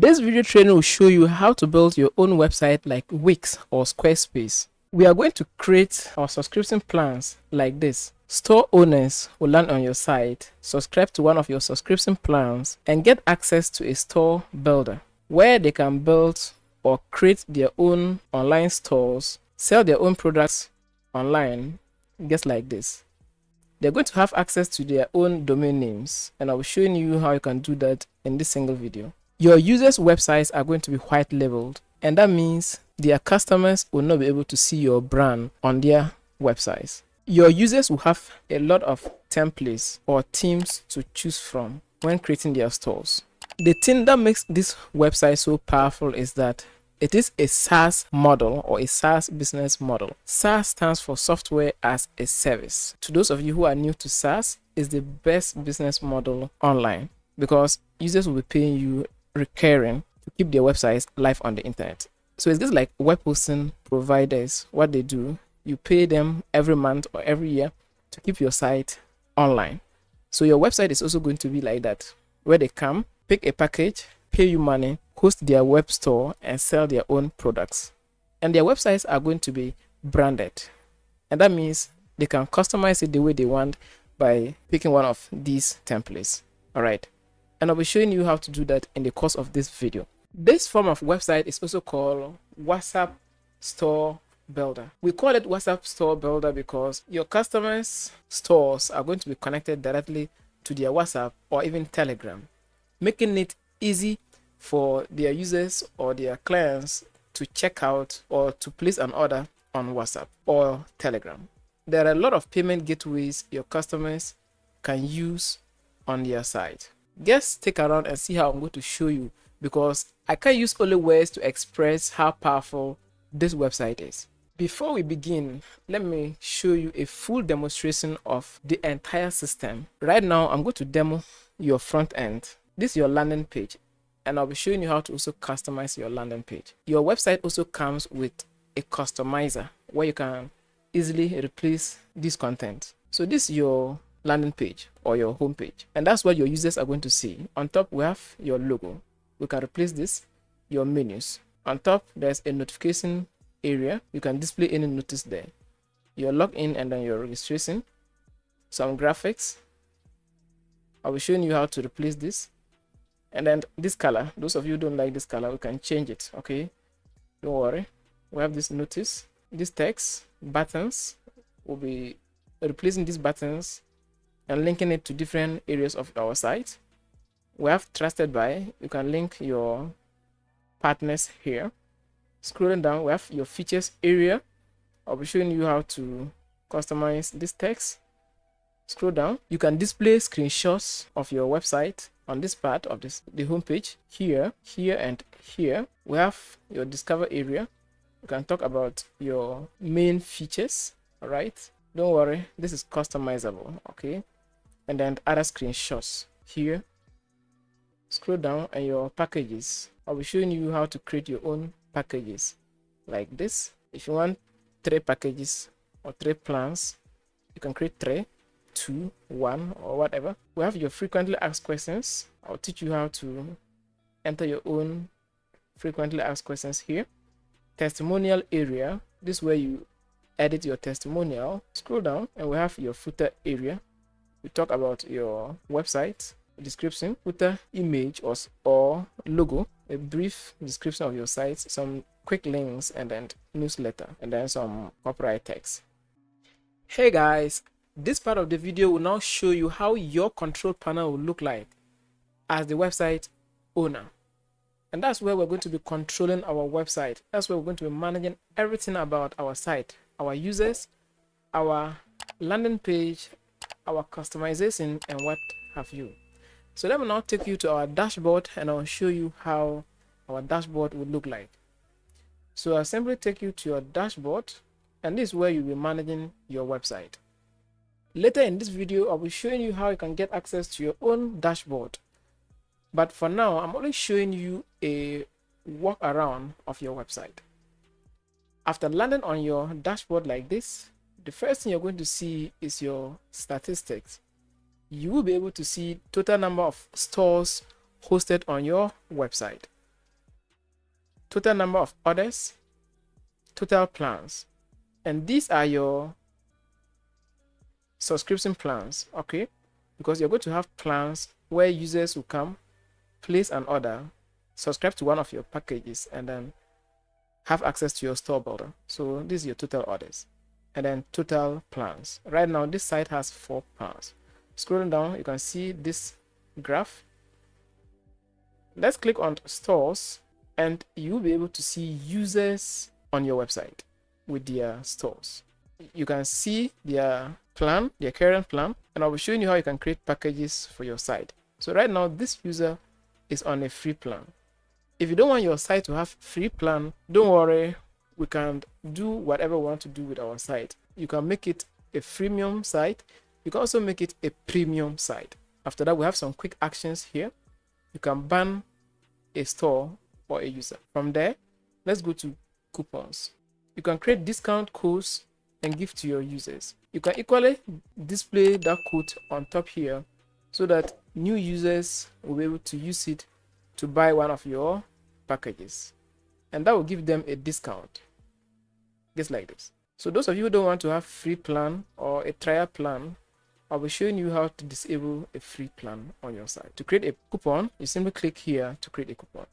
This video training will show you how to build your own website like Wix or Squarespace. We are going to create our subscription plans like this. Store owners will land on your site, subscribe to one of your subscription plans, and get access to a store builder where they can build or create their own online stores, sell their own products online, just like this. They're going to have access to their own domain names, and I'll be showing you how you can do that in this single video. Your users' websites are going to be white labeled, and that means their customers will not be able to see your brand on their websites. Your users will have a lot of templates or themes to choose from when creating their stores. The thing that makes this website so powerful is that it is a SaaS model or a SaaS business model. SaaS stands for software as a service. To those of you who are new to SaaS, it's the best business model online because users will be paying you recurring to keep their websites live on the internet. So it's just like web hosting providers. What they do, you pay them every month or every year to keep your site online. So your website is also going to be like that, where they come, pick a package, pay you money, host their web store, and sell their own products. And their websites are going to be branded. And that means they can customize it the way they want by picking one of these templates. All right. And I'll be showing you how to do that in the course of this video. This form of website is also called WhatsApp Store Builder. We call it WhatsApp Store Builder because your customers' stores are going to be connected directly to their WhatsApp or even Telegram, making it easy for their users or their clients to check out or to place an order on WhatsApp or Telegram. There are a lot of payment gateways your customers can use on their site. Just stick around and see how I'm going to show you, because I can't use only words to express how powerful this website is. Before we begin, let me show you a full demonstration of the entire system. Right now, I'm going to demo your front end. This is your landing page, and I'll be showing you how to also customize your landing page. Your website also comes with a customizer where you can easily replace this content. So this is your landing page or your home page, and that's what your users are going to see. On top, we have your logo. We can replace this, your menus. On top, there's a notification area. You can display any notice there. Your login and then your registration. Some graphics. I'll be showing you how to replace this. And then this color, those of you who don't like this color, we can change it. Okay, don't worry. We have this notice, this text, buttons. We'll be replacing these buttons and linking it to different areas of our site. We have trusted by. You can link your partners here. Scrolling down, we have your features area. I'll be showing you how to customize this text. Scroll down, you can display screenshots of your website on this part of the home page. Here, and here. We have your discover area. You can talk about your main features. All right, don't worry, this is customizable. Okay, and then other screenshots here. Scroll down, and your packages. I'll be showing you how to create your own packages like this. If you want 3 packages or 3 plans, you can create 3, 2, 1, or whatever. We have your frequently asked questions. I'll teach you how to enter your own frequently asked questions here. Testimonial area. This is where you edit your testimonial. Scroll down, and we have your footer area. We talk about your website description, footer, image or logo, a brief description of your site, some quick links, and then newsletter, and then some copyright text. Hey guys, this part of the video will now show you how your control panel will look like as the website owner. And that's where we're going to be controlling our website. That's where we're going to be managing everything about our site, our users, our landing page, our customization, and what have you. So let me now take you to our dashboard, and I'll show you how our dashboard would look like. So I'll simply take you to your dashboard, and this is where you'll be managing your website. Later in this video, I'll be showing you how you can get access to your own dashboard. But for now, I'm only showing you a walk around of your website. After landing on your dashboard like this, the first thing you're going to see is your statistics. You will be able to see total number of stores hosted on your website. total number of orders, total plans. And these are your subscription plans, okay? Because you're going to have plans where users will come, place an order, subscribe to one of your packages, and then have access to your store builder. So this is your total orders and then total plans. Right now this site has 4 plans. Scrolling down, you can see this graph. Let's click on stores and you'll be able to see users on your website with their stores. You can see their plan, their current plan, and I'll be showing you how you can create packages for your site. So right now this user is on a free plan. If you don't want your site to have free plan, don't worry, we can do whatever we want to do with our site. You can make it a freemium site. You can also make it a premium site. After that, we have some quick actions here. You can ban a store or a user. From there, let's go to coupons. You can create discount codes and give to your users. You can equally display that code on top here so that new users will be able to use it to buy one of your packages, and that will give them a discount, just like this. So those of you who don't want to have free plan or a trial plan, I'll be showing you how to disable a free plan on your site. To create a coupon, you simply click here to create a coupon.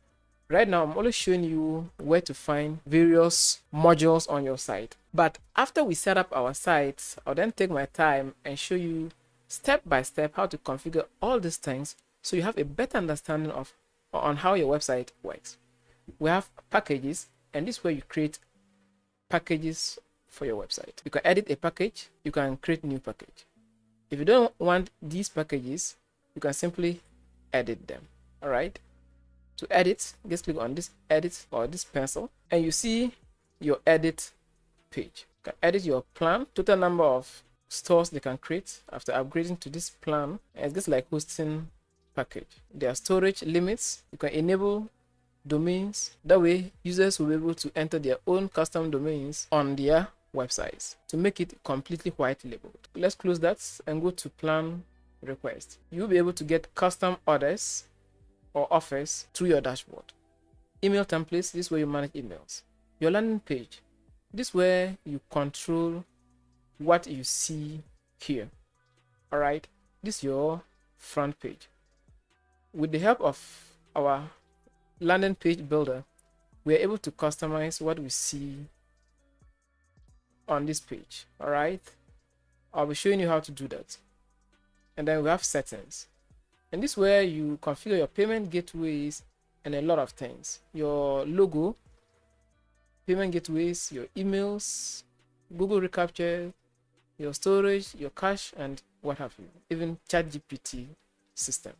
Right now I'm only showing you where to find various modules on your site, but after we set up our sites, I'll then take my time and show you step by step how to configure all these things so you have a better understanding of on how your website works. We have packages, and this is where you create packages for your website. You can edit a package, you can create a new package. If you don't want these packages, you can simply edit them. All right, to edit, just click on this edit or this pencil and you see your edit page. You can edit your plan, total number of stores they can create after upgrading to this plan, and it's just like hosting package. There are storage limits. You can enable domains. That way users will be able to enter their own custom domains on their websites to make it completely white labeled. Let's close that and go to plan request. You'll be able to get custom orders or offers through your dashboard. Email templates, this is where you manage emails. Your landing page, this is where you control what you see here. All right, this is your front page. With the help of our landing page builder, we are able to customize what we see on this page. All right, I'll be showing you how to do that. And then we have settings, and this is where you configure your payment gateways and a lot of things. Your logo, payment gateways, your emails, Google Recapture, your storage, your cache, and what have you, even ChatGPT system.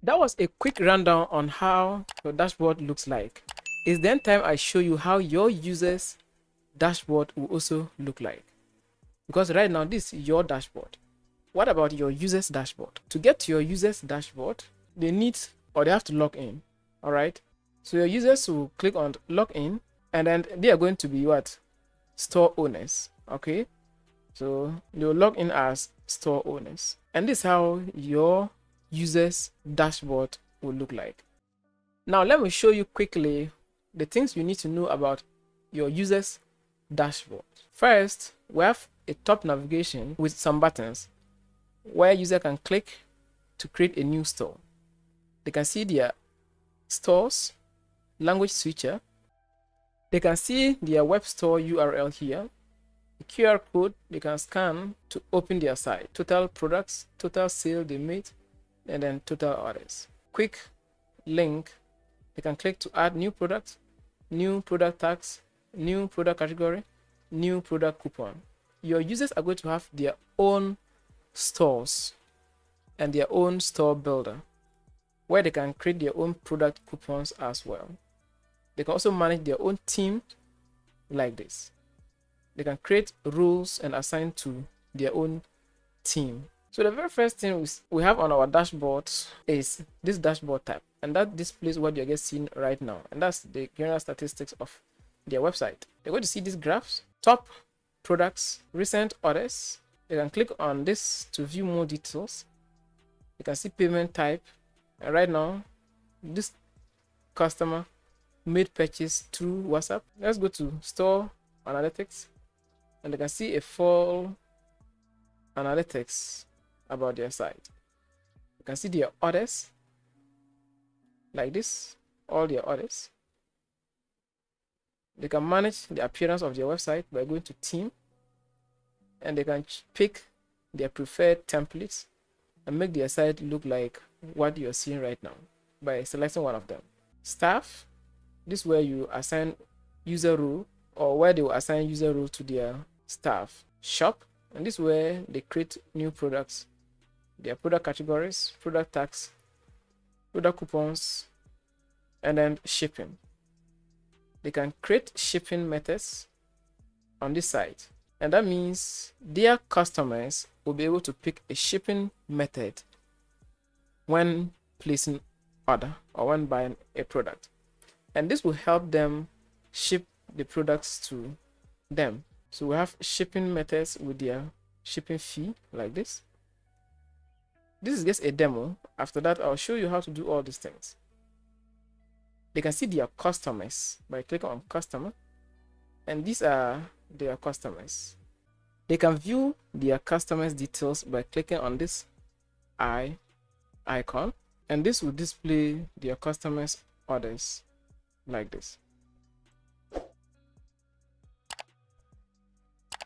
That was a quick rundown on how your dashboard looks like. It's then time I show you how your users dashboard will also look like, because right now this is your dashboard. What about your users dashboard? To get to your users dashboard, they have to log in. All right, so your users will click on log in, and then they are going to be what? Store owners. Okay, so they'll log in as store owners, and this is how your users dashboard will look like. Now let me show you quickly the things you need to know about your users dashboard. First, we have a top navigation with some buttons where user can click to create a new store. They can see their stores, language switcher. They can see their web store URL here, the QR code they can scan to open their site, total products, total sale they made, and then total orders. Quick link, they can click to add new product tags, new product category, new product coupon. Your users are going to have their own stores and their own store builder where they can create their own product coupons as well. They can also manage their own team like this. They can create rules and assign to their own team. So the very first thing we have on our dashboard is this dashboard tab, and that displays what you're just seeing right now, and that's the general statistics of their website. You're going to see these graphs, top products, recent orders. You can click on this to view more details. You can see payment type, and right now this customer made purchase through WhatsApp. Let's go to store analytics, and they can see a full analytics about their site. You can see their orders like this, all their orders. They can manage the appearance of their website by going to theme, and they can pick their preferred templates and make their site look like what you're seeing right now by selecting one of them. Staff, this is where you assign user role, or where they will assign user role to their staff. Shop, and this is where they create new products, their product categories, product tags, product coupons, and then shipping. They can create shipping methods on this site, and that means their customers will be able to pick a shipping method when placing order or when buying a product, and this will help them ship the products to them. So we have shipping methods with their shipping fee like this. This is just a demo. After that, I'll show you how to do all these things. They can see their customers by clicking on customer, and these are their customers. They can view their customers details by clicking on this eye icon, and this will display their customers orders like this.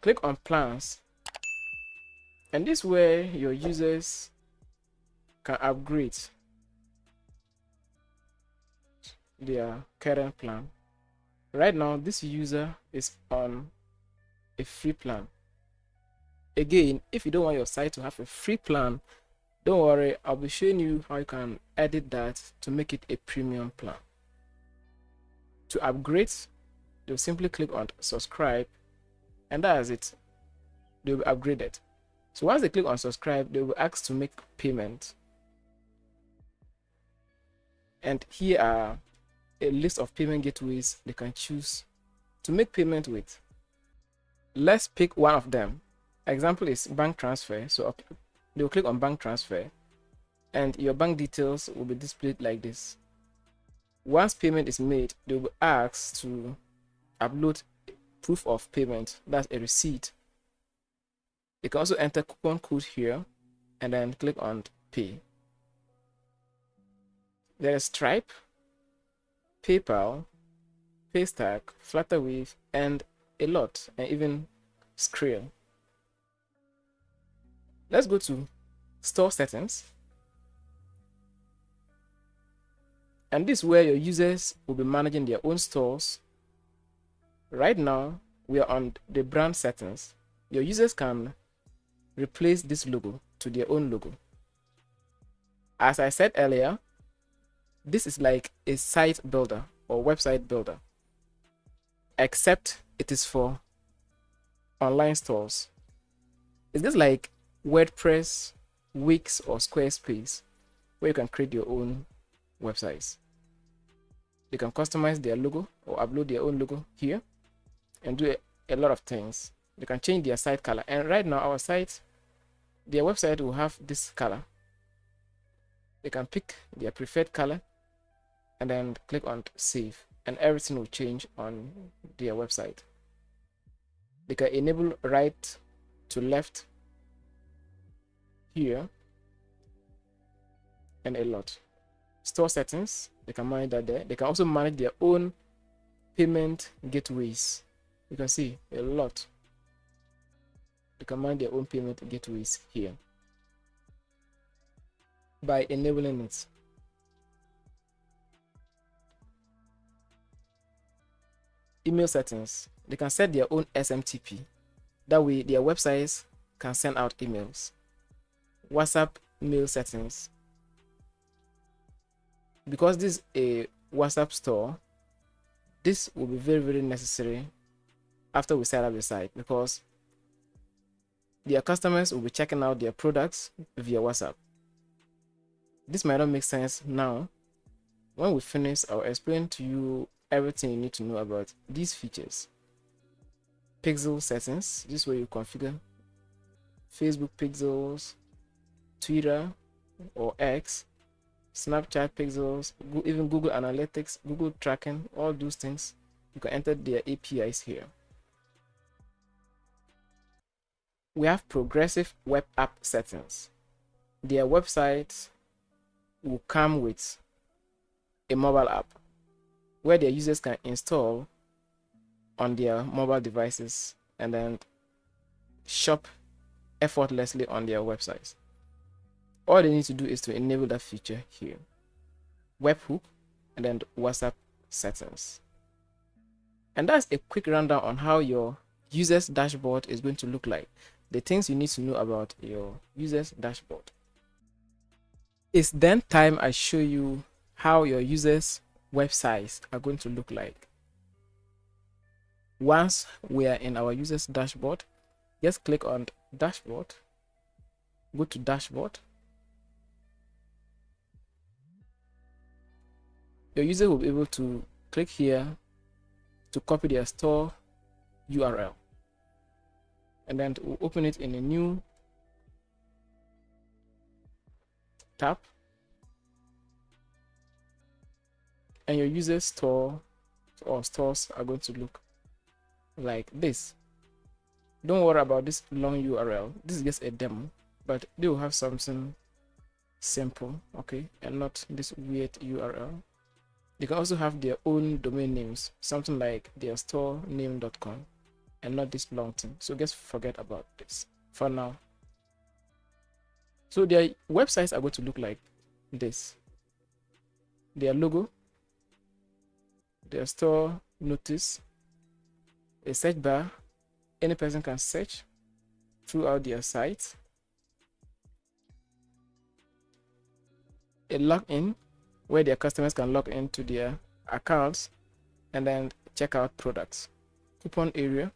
Click on plans, and this is where your users can upgrade their current plan. Right now, this user is on a free plan. Again, if you don't want your site to have a free plan, don't worry, I'll be showing you how you can edit that to make it a premium plan. To upgrade, they'll simply click on subscribe, and that is it. They'll be upgraded. So once they click on subscribe, they will ask to make payment. And here are a list of payment gateways they can choose to make payment with. Let's pick one of them. Example is bank transfer. So they'll click on bank transfer, and your bank details will be displayed like this. Once payment is made, they'll be asked to upload proof of payment. That's a receipt. You can also enter coupon code here and then click on pay. There is Stripe, PayPal, Paystack, Flutterwave, and a lot, and even Skrill. Let's go to store settings, and this is where your users will be managing their own stores. Right now we are on the brand settings. Your users can replace this logo to their own logo. As I said earlier, this is like a site builder or website builder, except it is for online stores. It's just like WordPress, Wix, or Squarespace, where you can create your own websites. You can customize their logo or upload their own logo here and do a lot of things. They can change their site color, and right now our site, their website will have this color. They can pick their preferred color and then click on save, and everything will change on their website. They can enable right to left here and a lot. Store settings, they can manage that there. They can also manage their own payment gateways. You can see a lot. They can manage their own payment gateways here by enabling it. Email settings, they can set their own SMTP. That way their websites can send out emails. WhatsApp mail settings, because this is a WhatsApp store, this will be very, very necessary after we set up the site, because their customers will be checking out their products via WhatsApp. This might not make sense now. When we finish, I'll explain to you everything you need to know about these features. Pixel settings, this is where you configure Facebook pixels, Twitter or X, Snapchat pixels, even Google Analytics, Google tracking, all those things. You can enter their APIs here. We have progressive web app settings. Their website will come with a mobile app where their users can install on their mobile devices and then shop effortlessly on their websites. All they need to do is to enable that feature here. Webhook and then WhatsApp settings. And that's a quick rundown on how your users dashboard is going to look like. The things you need to know about your users dashboard. It's then time I show you how your users websites are going to look like. Once we are in our users dashboard, just click on dashboard, go to dashboard. Your user will be able to click here to copy their store URL, and then we'll open it in a new tab, and your user store or stores are going to look like this. Don't worry about this long URL. This is just a demo, but they will have something simple, okay, and not this weird URL. They can also have their own domain names, something like their store name.com, and not this long thing. So just forget about this for now. So their websites are going to look like this. Their logo, their store notice, a search bar. Any person can search throughout their site, a login where their customers can log into their accounts and then check out products. Coupon area,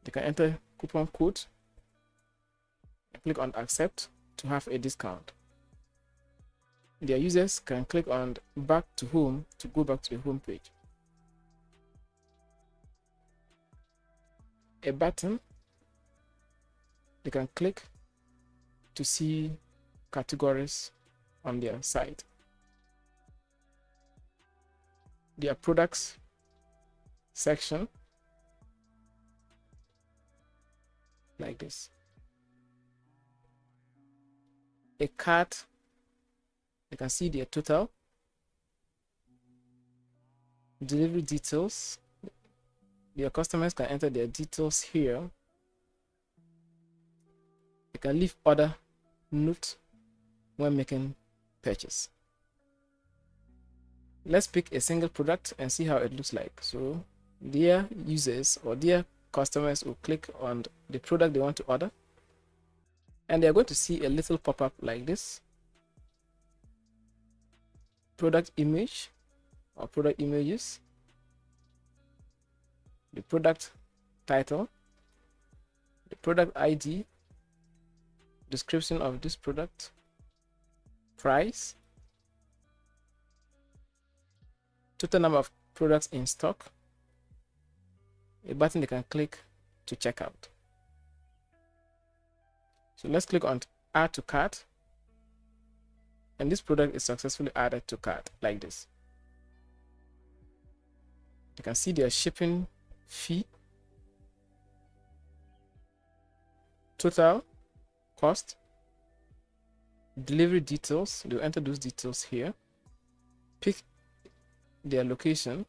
they can enter coupon code and click on accept to have a discount. Their users can click on back to home to go back to the home page. A button, they can click to see categories on their site. Their products section, like this. A cart, they can see their total. Delivery details, their customers can enter their details here. They can leave order note when making purchase. Let's pick a single product and see how it looks like. So their users or their customers will click on the product they want to order, and they're going to see a little pop-up like this. Product image or product images, the product title, the product ID, description of this product, price, total number of products in stock, a button they can click to check out. So let's click on add to cart, and this product is successfully added to cart like this. You can see their shipping fee, total cost, delivery details. They'll enter those details here, pick their location,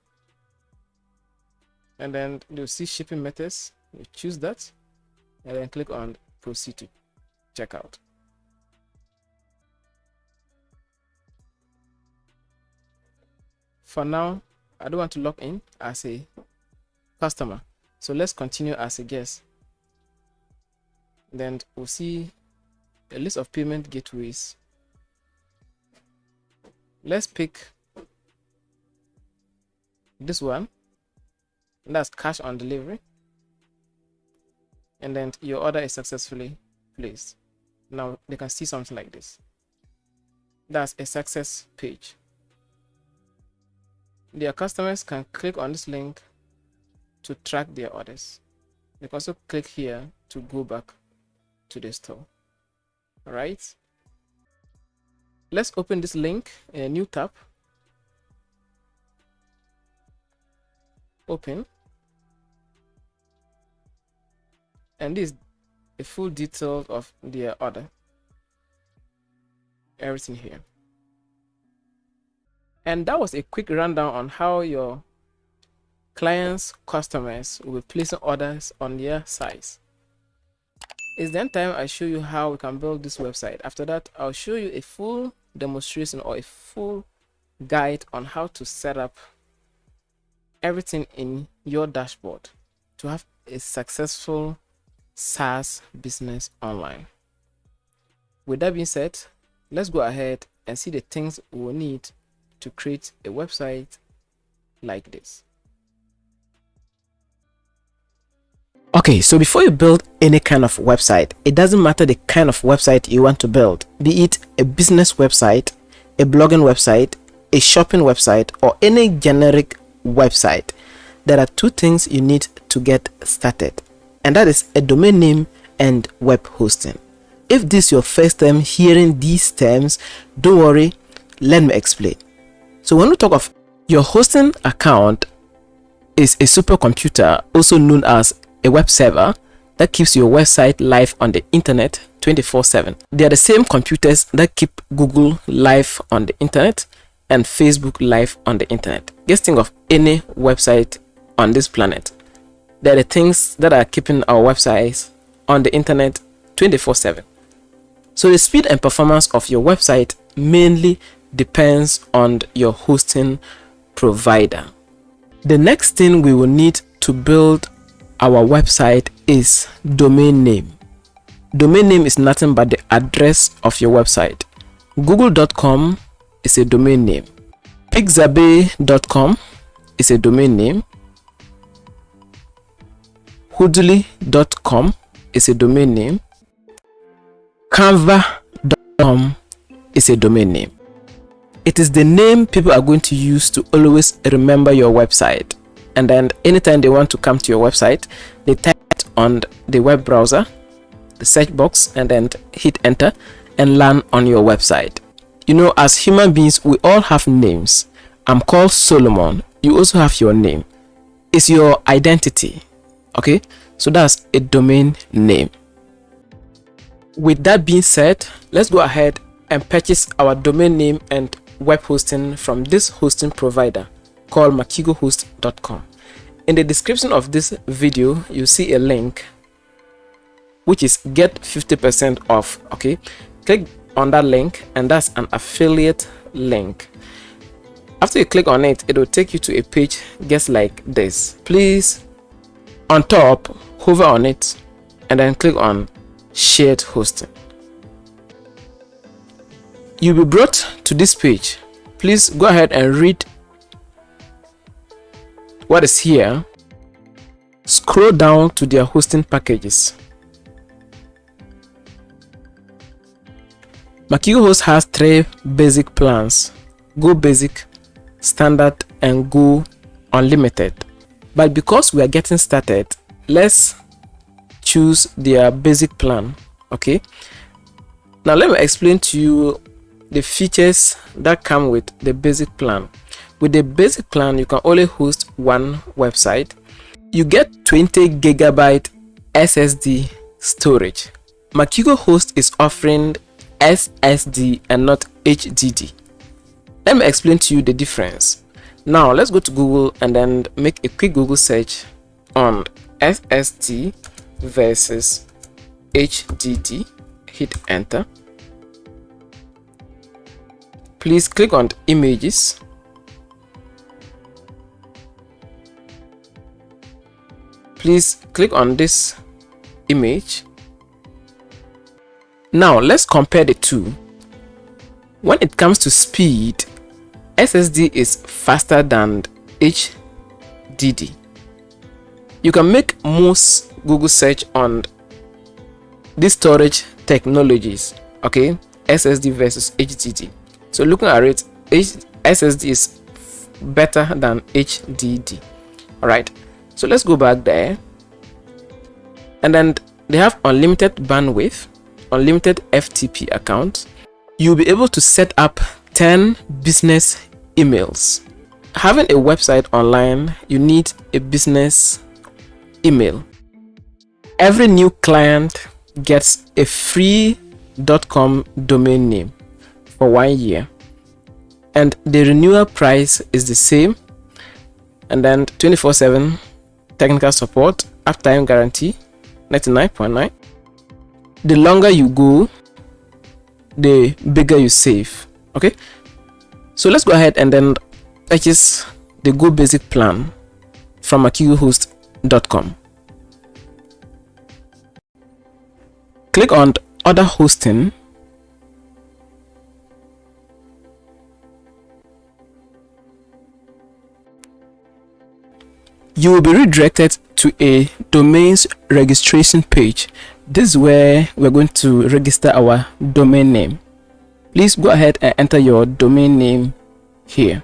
and then they'll see shipping methods. You choose that and then click on proceed to checkout. For now, I don't want to log in as a customer, so let's continue as a guest. Then we'll see a list of payment gateways. Let's pick this one, and that's cash on delivery, and then your order is successfully placed. Now they can see something like this. That's a success page. Their customers can click on this link to track their orders. They can also click here to go back to the store. All right. Let's open this link in a new tab. Open. And this is a full detail of their order. Everything here. And that was a quick rundown on how your clients, customers will be placing orders on their sites. It's then time I show you how we can build this website. After that, I'll show you a full demonstration or a full guide on how to set up everything in your dashboard to have a successful SaaS business online. With that being said, let's go ahead and see the things we will need to create a website like this. Okay, so before you build any kind of website, it doesn't matter the kind of website you want to build, be it a business website, a blogging website, a shopping website, or any generic website. There are two things you need to get started, and that is a domain name and web hosting. If this is your first time hearing these terms, don't worry, let me explain. So when we talk of your hosting account is a supercomputer, also known as a web server, that keeps your website live on the internet 24/7. They are the same computers that keep Google live on the internet and Facebook live on the internet. Just think of any website on this planet. They are the things that are keeping our websites on the internet 24/7. So the speed and performance of your website mainly depends on your hosting provider. The next thing we will need to build our website is domain name. Domain name is nothing but the address of your website. Google.com is a domain name. Pixabay.com is a domain name. Hoodly.com is a domain name. Canva.com is a domain name. It is the name people are going to use to always remember your website. And then anytime they want to come to your website, they type it on the web browser, the search box, and then hit enter and land on your website. You know, as human beings, we all have names. I'm called Solomon. You also have your name. It's your identity. Okay, so that's a domain name. With that being said, let's go ahead and purchase our domain name and web hosting from this hosting provider called makigohost.com. In the description of this video, you see a link which is get 50% off. Okay, click on that link, and that's an affiliate link. After you click on it, it will take you to a page just like this. Please, on top, hover on it and then click on shared hosting. You'll be brought to this page. Please go ahead and read what is here. Scroll down to their hosting packages. Makigo Host has 3 basic plans: Go Basic, Standard, and Go Unlimited. But because we are getting started, let's choose their basic plan. Okay, now let me explain to you the features that come with the basic plan. With the basic plan, you can only host one website. You get 20 gigabyte SSD storage. Makigo Host is offering SSD and not HDD. Let me explain to you the difference. Now let's go to Google and then make a quick Google search on SSD versus HDD. Hit enter. Please click on images. Please click on this image. Now let's compare the two. When it comes to speed, SSD is faster than HDD. You can make most Google search on these storage technologies. Okay, SSD versus HDD. So looking at it, SSD is better than HDD. All right, so let's go back there, and then they have unlimited bandwidth, unlimited FTP account, You'll be able to set up 10 business emails. Having a website online, you need a business email. Every new client gets a free .com domain name for 1 year, and the renewal price is the same, and then 24/7 technical support, uptime guarantee 99.9. The longer you go, the bigger you save. Okay, so let's go ahead and then purchase the Go Basic plan from makigohost.com. Click on Other Hosting. You will be redirected to a domains registration page. This is where we're going to register our domain name. Please go ahead and enter your domain name here.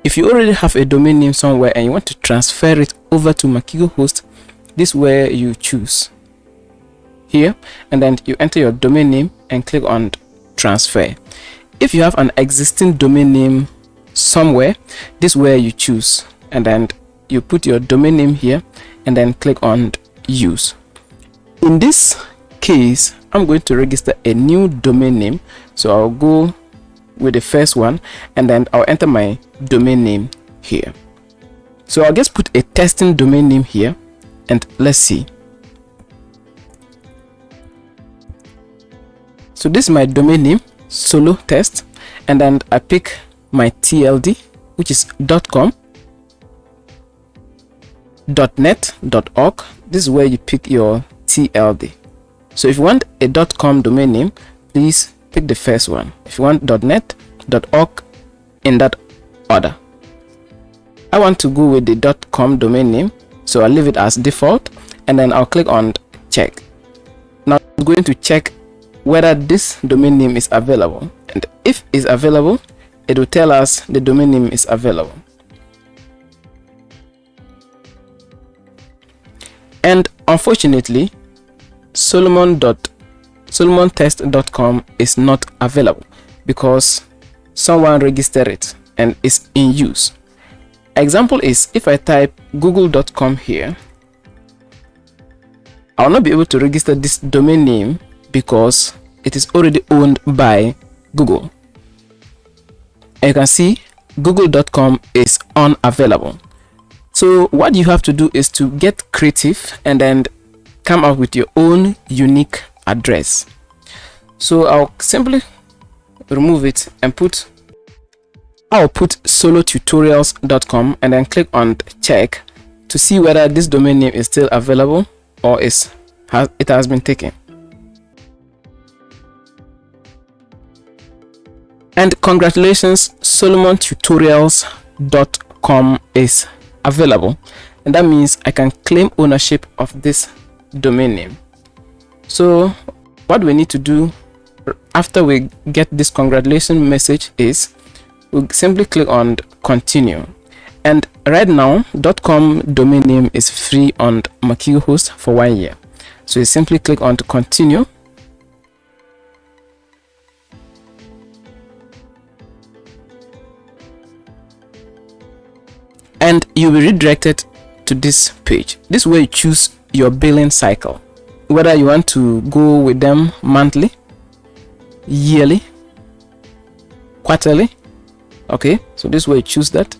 If you already have a domain name somewhere and you want to transfer it over to Makigo Host, this is where you choose here, and then you enter your domain name and click on transfer. If you have an existing domain name somewhere, this is where you choose, and then you put your domain name here and then click on use. In this case, I'm going to register a new domain name, so I'll go with the first one and then I'll enter my domain name here. So I'll just put a testing domain name here and let's see. So this is my domain name, solo test, and then I pick my TLD, which is .com, .net, .org. This is where you pick your TLD. So if you want a .com domain name, please pick the first one. If you want .net, .org, in that order. I want to go with the .com domain name, so I'll leave it as default, and then I'll click on check. Now I'm going to check whether this domain name is available, and if it's available, it will tell us the domain name is available. And unfortunately, solomontest.com is not available because someone registered it and is in use. Example is, if I type google.com here, I'll not be able to register this domain name because it is already owned by Google. And you can see google.com is unavailable. So what you have to do is to get creative and then come up with your own unique address. So I'll simply remove it and I'll put solotutorials.com and then click on check to see whether this domain name is still available or it has been taken. And congratulations, solomontutorials.com is available, and that means I can claim ownership of this domain name. So what we need to do after we get this congratulations message is we'll simply click on continue, and right now .com domain name is free on Makigo Host for 1 year. So you simply click on to continue, and you'll be redirected to this page. This is where you choose your billing cycle, whether you want to go with them monthly, yearly, quarterly. Okay, so this is where you choose that.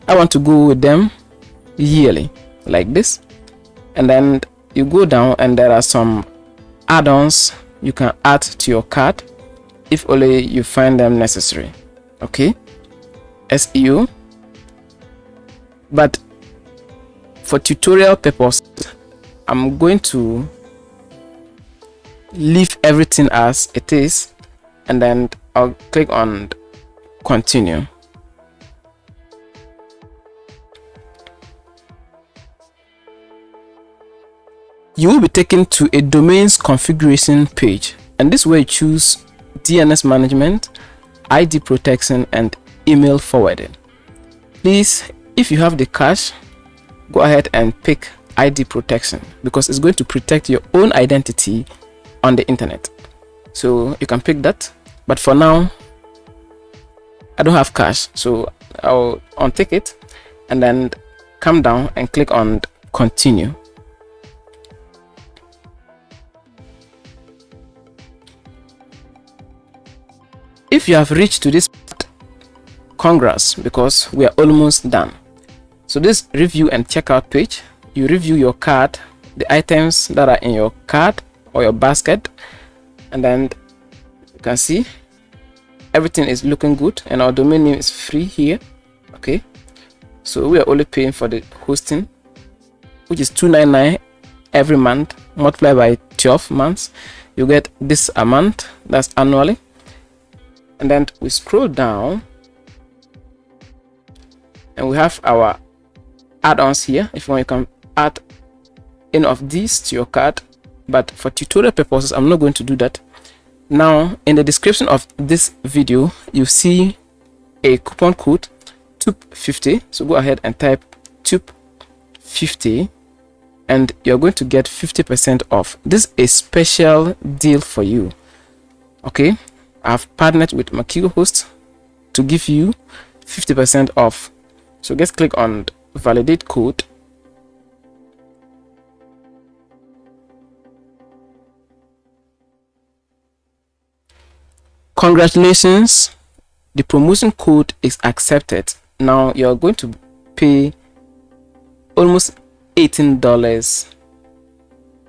I want to go with them yearly, like this, and then you go down and there are some add-ons you can add to your cart if only you find them necessary. Okay, SEO. But for tutorial purpose, I'm going to leave everything as it is, and then I'll click on continue. You will be taken to a domains configuration page, and this is where you choose DNS management, ID protection, and email forwarding. Please, if you have the cash, go ahead and pick ID protection because it's going to protect your own identity on the internet. So you can pick that, but for now I don't have cash, so I'll untick it and then come down and click on continue. If you have reached to this part, congrats, because we are almost done. So this review and checkout page, you review your cart, the items that are in your cart or your basket, and then you can see everything is looking good and our domain name is free here. Okay, so we are only paying for the hosting, which is $299 every month. Multiply by 12 months, you get this amount, that's annually. And then we scroll down and we have our add-ons here. If you want, you can add any of these to your cart, but for tutorial purposes I'm not going to do that. Now in the description of this video you see a coupon code TUP50, so go ahead and type TUP50 and you're going to get 50% off. This is a special deal for you. Okay, I've partnered with Makigo Host to give you 50% off. So just click on validate code. Congratulations, the promotion code is accepted. Now you're going to pay almost $18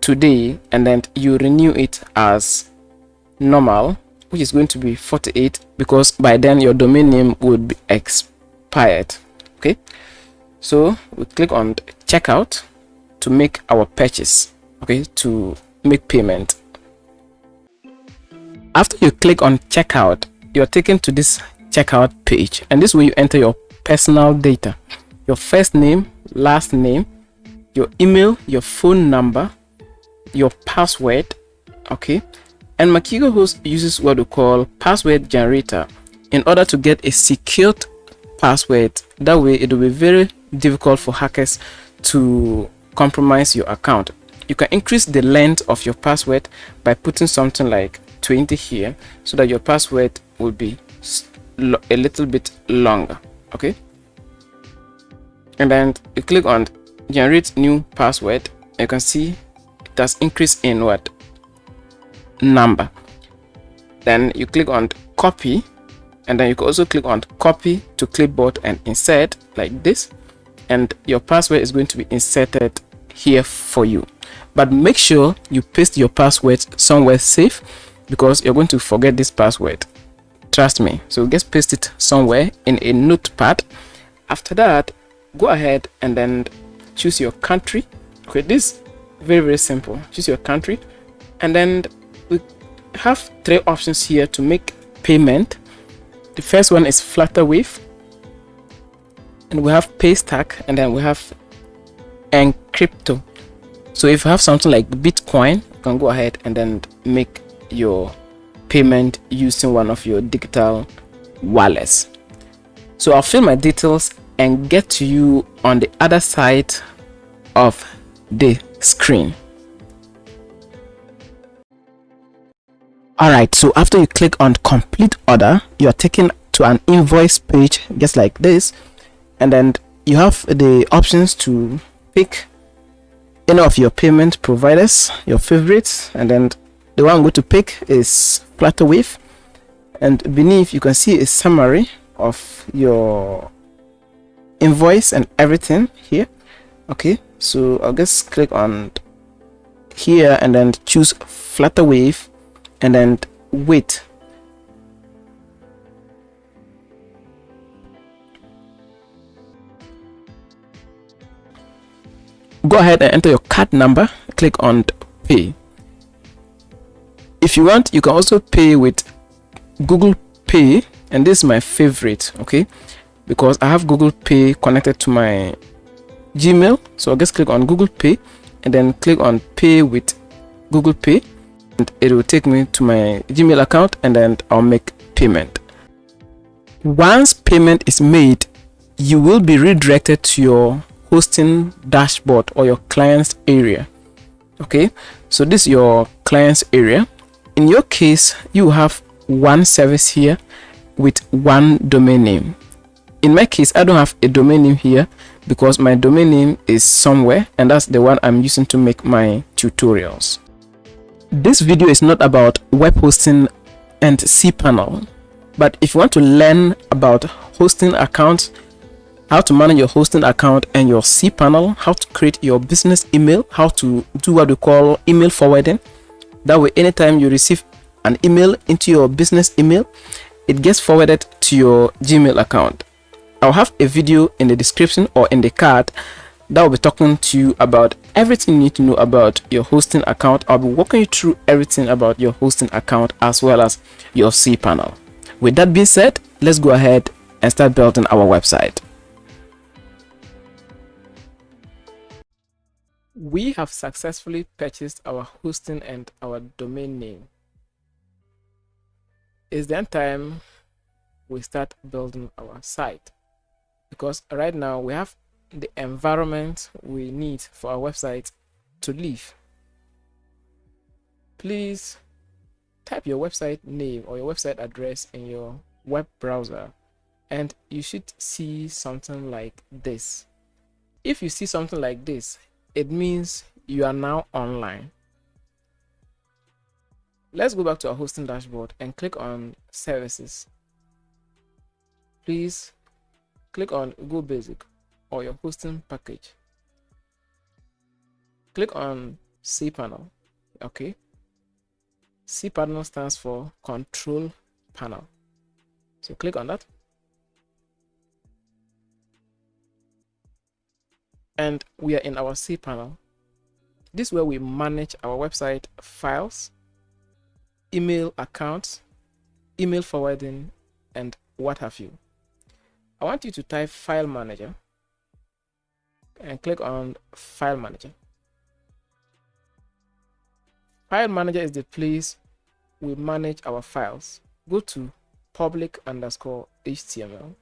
today, and then you renew it as normal, which is going to be 48, because by then your domain name would be expired. Okay, so we click on checkout to make our purchase. Okay, to make payment. After you click on checkout, you're taken to this checkout page, and this is where you enter your personal data, your first name, last name, your email, your phone number, your password. Okay, and Makigo Host uses what we call password generator in order to get a secured password. That way it will be very difficult for hackers to compromise your account. You can increase the length of your password by putting something like 20 here, so that your password will be a little bit longer. Okay, and then you click on generate new password. You can see it has increased in what number. Then you click on copy, and then you can also click on copy to clipboard and insert like this, and your password is going to be inserted here for you. But make sure you paste your password somewhere safe, because you're going to forget this password, trust me. So just paste it somewhere in a notepad. After that, go ahead and then choose your country. Okay, this is very simple. Choose your country, and then we have three options here to make payment. The first one is Flutterwave, and we have Paystack, and then we have Encrypto. So if you have something like Bitcoin, you can go ahead and then make your payment using one of your digital wallets. So I'll fill my details and get to you on the other side of the screen. Alright, so after you click on complete order, you're taken to an invoice page just like this, and then you have the options to pick any of your payment providers, your favorites, and then the one I'm going to pick is Flutterwave, and beneath you can see a summary of your invoice and everything here. Okay, so I'll just click on here and then choose Flutterwave and then wait. Go ahead and enter your card number, click on pay. If you want, you can also pay with Google Pay, and this is my favorite, okay, because I have Google Pay connected to my Gmail. So I'll just click on Google Pay and then click on pay with Google Pay, and it will take me to my Gmail account, and then I'll make payment. Once payment is made, you will be redirected to your hosting dashboard or your client's area. Okay, so this is your client's area. In your case, you have one service here with one domain name. In my case, I don't have a domain name here because my domain name is somewhere, and that's the one I'm using to make my tutorials. This video is not about web hosting and cPanel, but if you want to learn about hosting accounts, how to manage your hosting account and your cPanel, how to create your business email, how to do what we call email forwarding, that way anytime you receive an email into your business email, it gets forwarded to your Gmail account. I'll have a video in the description or in the card that will be talking to you about everything you need to know about your hosting account. I'll be walking you through everything about your hosting account as well as your cPanel. With that being said, let's go ahead and start building our website. We have successfully purchased our hosting and our domain name. It's then time we start building our site, because right now we have the environment we need for our website to live. Please type your website name or your website address in your web browser and you should see something like this. If you see something like this, it means you are now online. Let's go back to our hosting dashboard and click on services. Please click on Go Basic or your hosting package. Click on cPanel. Okay. cPanel stands for Control Panel. So click on that. And we are in our cPanel. This is where we manage our website files, email accounts, email forwarding, and what have you. I want you to type File Manager and click on File Manager. File Manager is the place we manage our files. Go to public_HTML.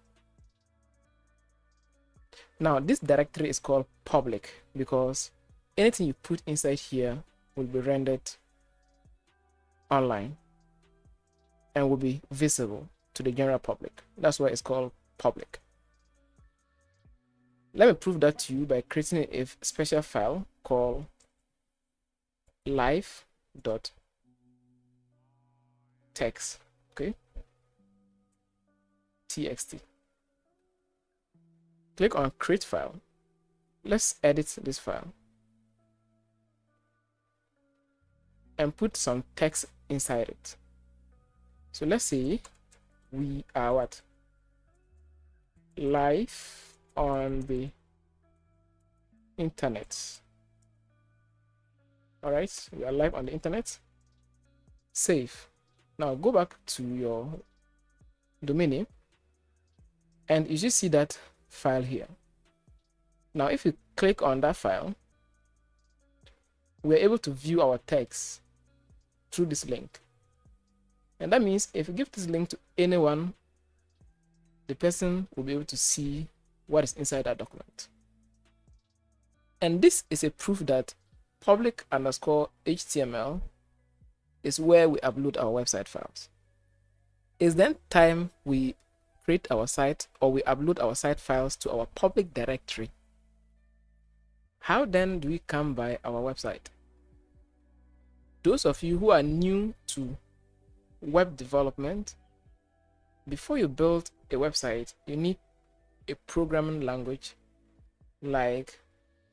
Now this directory is called public because anything you put inside here will be rendered online and will be visible to the general public. That's why it's called public. Let me prove that to you by creating a special file called live.txt. Okay, txt. Click on create file. Let's edit this file and put some text inside it. So let's say we are what? Live on the internet. All right, we are live on the internet. Save. Now go back to your domain name and you just see that file here. Now if you click on that file, we're able to view our text through this link. And that means if you give this link to anyone, the person will be able to see what is inside that document. And this is a proof that public_HTML is where we upload our website files. It's then time we create our site or we upload our site files to our public directory. How then do we come by our website? Those of you who are new to web development, before you build a website, you need a programming language like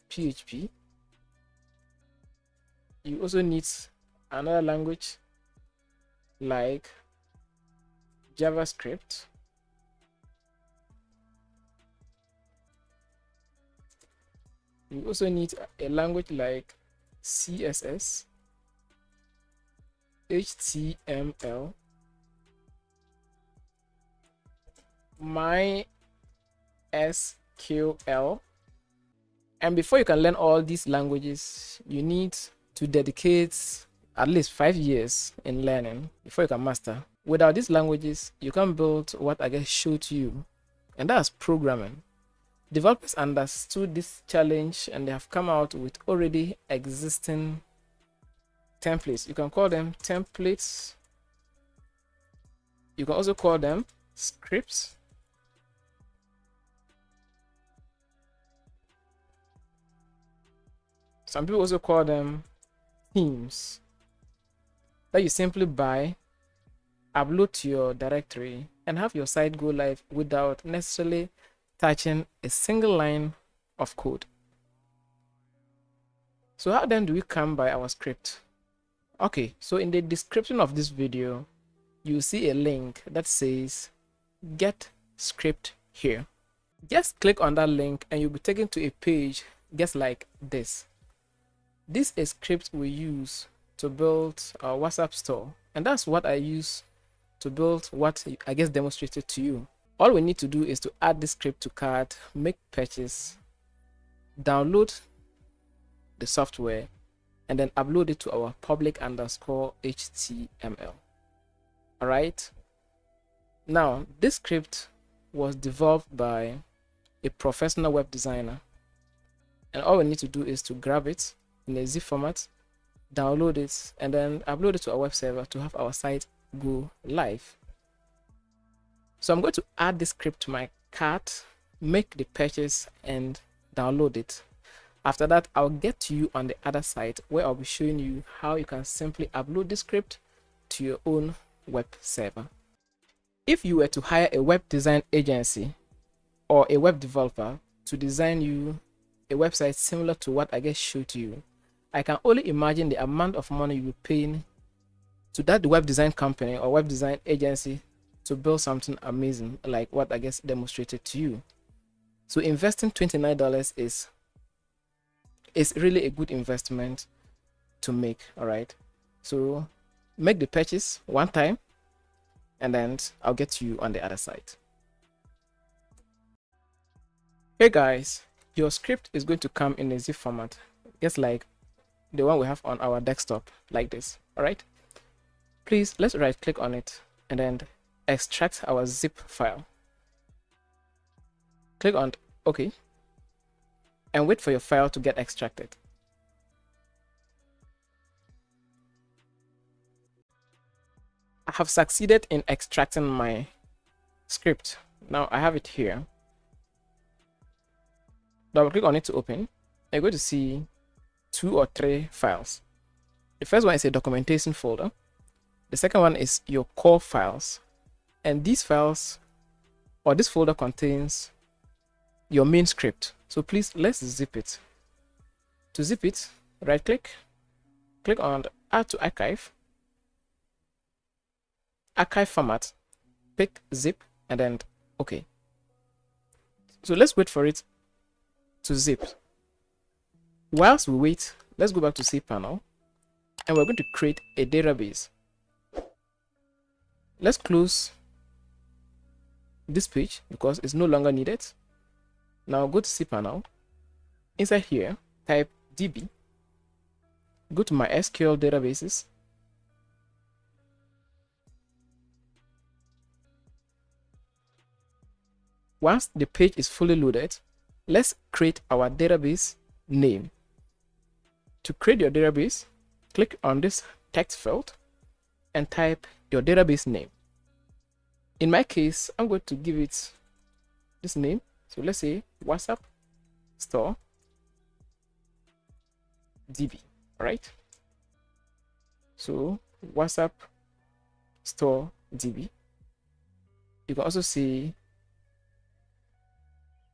PHP. You also need another language like JavaScript. You also need a language like CSS, HTML, MySQL. And before you can learn all these languages, you need to dedicate at least 5 years in learning before you can master. Without these languages, you can't build what I just showed you, and that's programming. Developers understood this challenge and they have come out with already existing templates. You can call them templates You can also call them scripts. Some people also call them themes that you simply buy, upload to your directory, and have your site go live without necessarily touching a single line of code. So how then do we come by our script? Okay, so in the description of this video, you see a link that says get script here. Just click on that link and you'll be taken to a page just like this. This is a script we use to build our WhatsApp store, and that's what I use to build what I guess demonstrated to you. All we need to do is to add this script to cart, make purchase, download the software, and then upload it to our public_HTML. All right. Now, this script was developed by a professional web designer, and all we need to do is to grab it in a zip format, download it, and then upload it to our web server to have our site go live. So I'm going to add this script to my cart, make the purchase, and download it. After that, I'll get to you on the other side where I'll be showing you how you can simply upload this script to your own web server. If you were to hire a web design agency or a web developer to design you a website similar to what I just showed to you, I can only imagine the amount of money you'll be paying to that web design company or web design agency to build something amazing like what I guess demonstrated to you. So investing $29 is really a good investment to make. All right, so make the purchase one time and then I'll get to you on the other side. Hey guys, your script is going to come in a zip format just like the one we have on our desktop, like this. All right, please let's right click on it and then extract our zip file. Click on OK and wait for your file to get extracted. I have succeeded in extracting my script. Now I have it here. Double click on it to open. You're going to see 2 or 3 files. The first one is a documentation folder. The second one is your core files. And these files or this folder contains your main script. So please let's zip it. To zip it, right click, click on add to archive, archive format, pick zip, and then OK. So let's wait for it to zip. Whilst we wait, let's go back to cPanel and we're going to create a database. Let's close this page because it's no longer needed. Now go to cPanel. Inside here, type DB. Go to my SQL databases. Once the page is fully loaded, let's create our database name. To create your database, click on this text field and type your database name. In my case, I'm going to give it this name. So let's say WhatsApp Store DB. All right. So WhatsApp Store DB. You can also see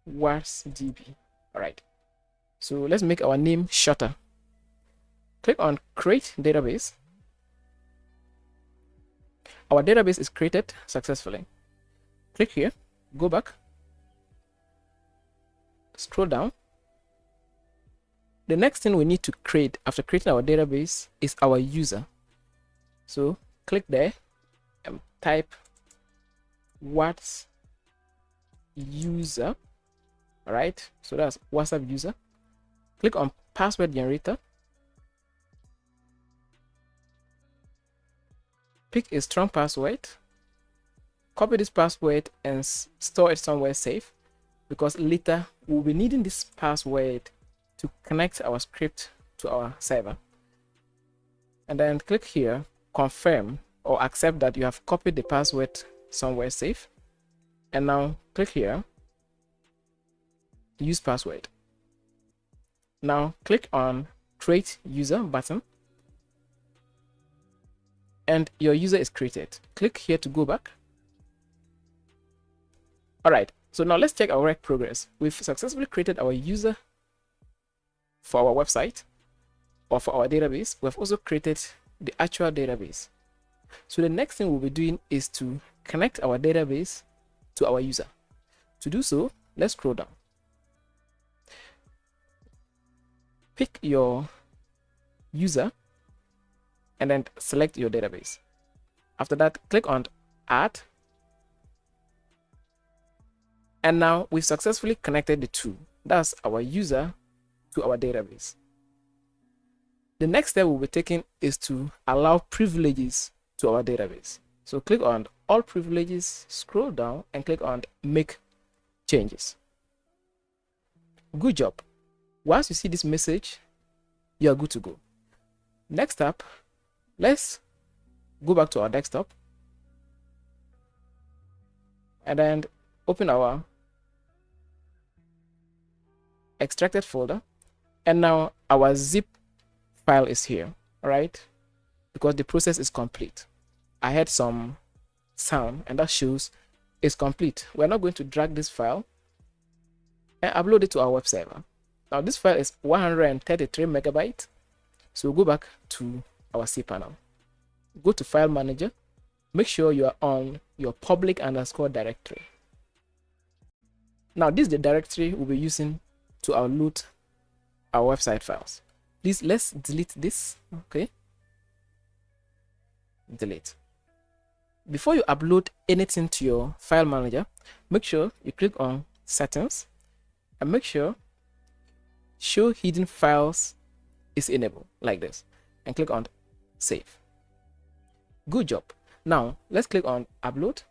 WhatsDB. All right. So let's make our name shorter. Click on Create Database. Our database is created successfully. Click here, go back, scroll down. The next thing we need to create after creating our database is our user. So click there and type what's user. All right, so that's WhatsApp user. Click on password generator. Pick a strong password. Copy this password and store it somewhere safe, because later we'll be needing this password to connect our script to our server. And then click here, confirm or accept that you have copied the password somewhere safe. And now click here, use password. Now click on create user button, and your user is created. Click here to go back. All right, so now let's check our work progress. We've successfully created our user for our website or for our database. We've also created the actual database. So the next thing we'll be doing is to connect our database to our user. To do so, let's scroll down. Pick your user and then select your database. After that, click on add. And now we've successfully connected the two. That's our user to our database. The next step we'll be taking is to allow privileges to our database. So click on all privileges, scroll down and click on make changes. Good job. Once you see this message, you are good to go. Next up, let's go back to our desktop and then open our extracted folder, and now our zip file is here. All right, because the process is complete. I had some sound and that shows it's complete. We're not going to drag this file and upload it to our web server. Now this file is 133 megabytes. So we'll go back to our cPanel. Go to File Manager. Make sure you are on your public _ directory. Now this is the directory we'll be using to upload our website files. Please, let's delete this. Okay. Delete. Before you upload anything to your file manager, make sure you click on Settings and make sure Show Hidden Files is enabled like this and click on Save. Good job. Now let's click on Upload.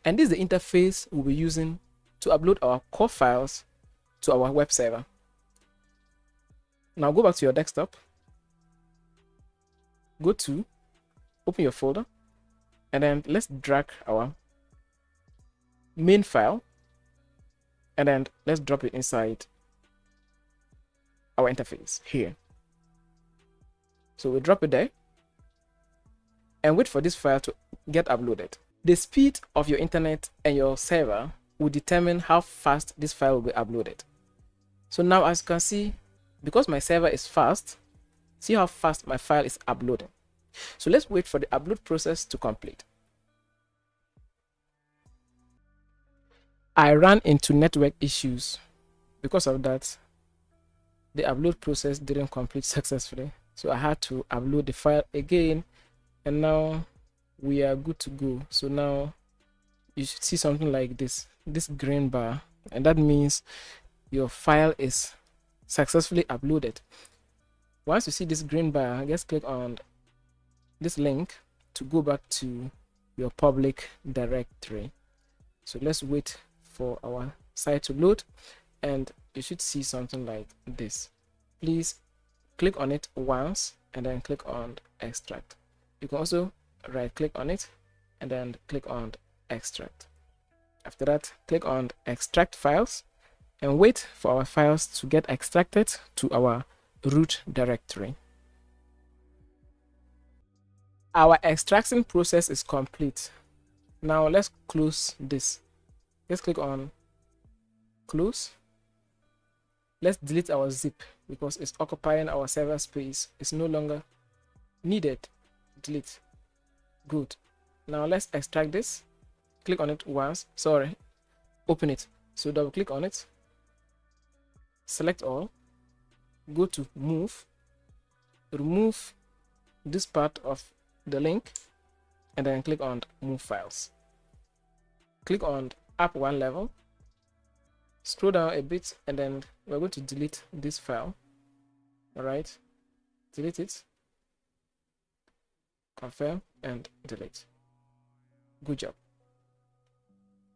And this is the interface we'll be using to upload our core files to our web server. Now go back to your desktop. Go to open your folder and then let's drag our main file and then let's drop it inside our interface here. So we drop it there and wait for this file to get uploaded. The speed of your internet and your server will determine how fast this file will be uploaded. So now as you can see, because my server is fast, see how fast my file is uploading. So let's wait for the upload process to complete. I ran into network issues. Because of that, the upload process didn't complete successfully. So I had to upload the file again, and now we are good to go. So now you should see something like this green bar, and that means your file is successfully uploaded. Once you see this green bar, just click on this link to go back to your public directory. So let's wait for our site to load, and you should see something like this. Please click on it once and then click on extract. You can also right click on it and then click on extract. After that, click on extract files and wait for our files to get extracted to our root directory. Our extraction process is complete. Now let's close this. Let's click on close. Let's delete our zip because it's occupying our server space. It's no longer needed. Delete. Good. Now let's extract this. Click on it once. Sorry. Open it. So double click on it. Select all. Go to move. Remove this part of the link and then click on move files. Click on up one level. Scroll down a bit and then we're going to delete this file. All right. Delete it. Confirm and delete. Good job.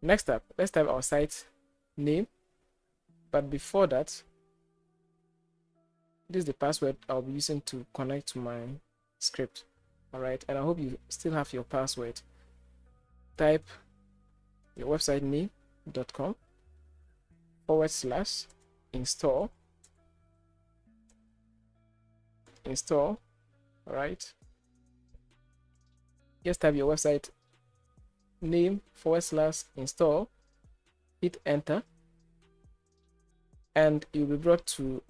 Next up, let's type our site name. But before that, this is the password I'll be using to connect to my script. All right, and I hope you still have your password. Type your website name.com /install install. All right, just type your website name /install, hit enter, and you'll be brought to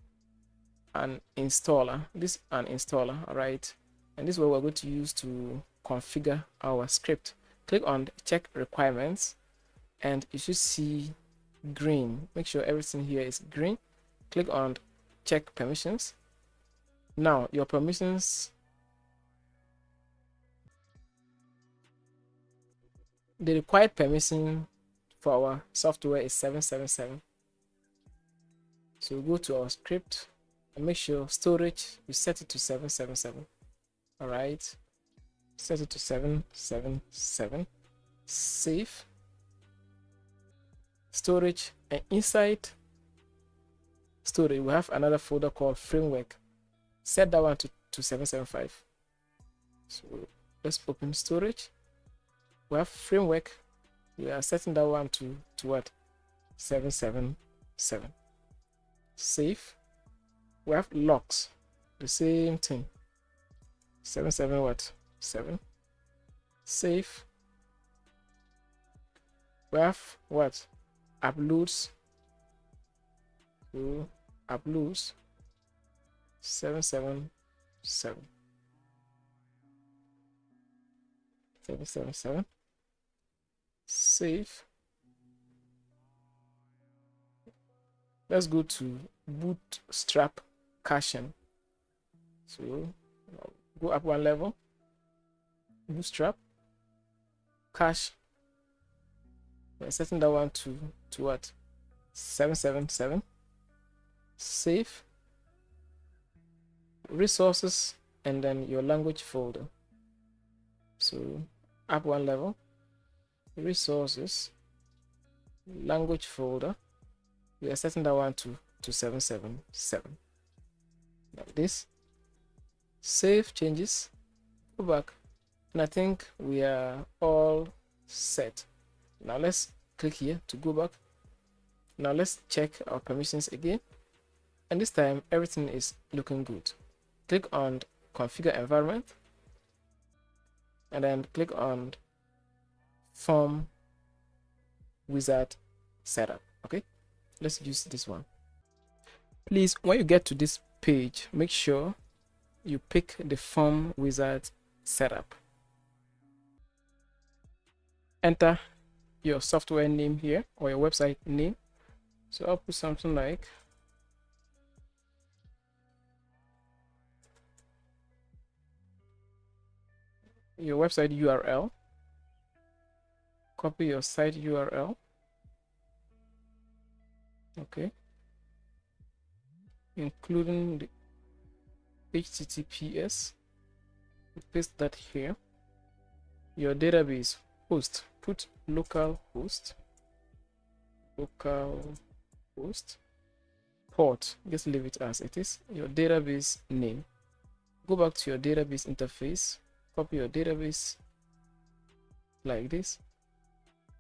an installer. This is an installer. All right, and this is what we're going to use to configure our script. Click on check requirements and you should see green. Make sure everything here is green. Click on check permissions. Now your permissions, the required permission for our software is 777. So we'll go to our script and make sure storage, you set it to 777. All right, set it to 777. Save. Storage, and inside storage we have another folder called framework. Set that one to 775. So let's open storage. We have framework. We are setting that one to what? 777. Save. We have logs. The same thing. 77 what? 7. Save. We have what? Uploads. So uploads 777. 777. Save. Let's go to bootstrap caching. So go up one level. Bootstrap cache. We're setting that one to what? 777. Save. Resources, and then your language folder. So up one level, resources, language folder. We are setting that one to 777. Like this. Save changes. Go back, and I think we are all set. Now let's click here to go back. Now let's check our permissions again, and this time everything is looking good. Click on configure environment and then click on form wizard setup. Okay, let's use this one. Please, when you get to this page, make sure you pick the form wizard setup. Enter your software name here or your website name. So I'll put something like your website URL. Copy your site URL. Okay, including the HTTPS. Paste that here. Your database host, put local host. Port, just leave it as it is. Your database name. Go back to your database interface. Copy your database like this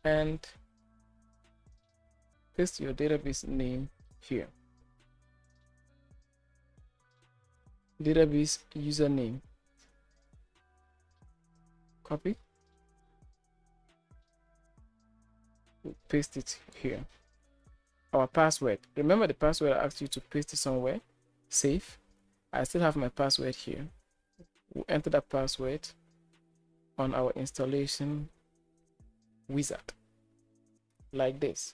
and paste your database name here. Database username. Copy. Paste it here. Our password. Remember the password I asked you to paste it somewhere. Save. I still have my password here. We'll enter that password on our installation wizard like this.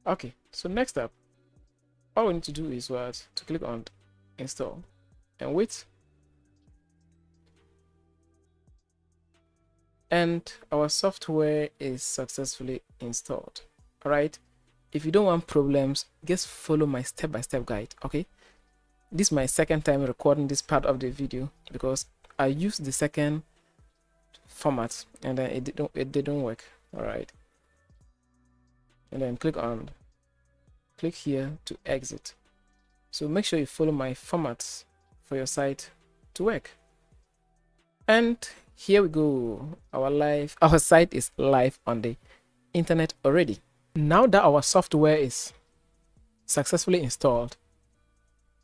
Okay, so next up, all we need to do is what? To click on install and wait. And our software is successfully installed. All right, if you don't want problems, just follow my step-by-step guide. Okay, this is my second time recording this part of the video because I used the second format and then it didn't work. All right, and then click here to exit. So make sure you follow my formats for your site to work. And here we go. Our site is live on the internet already. Now that our software is successfully installed,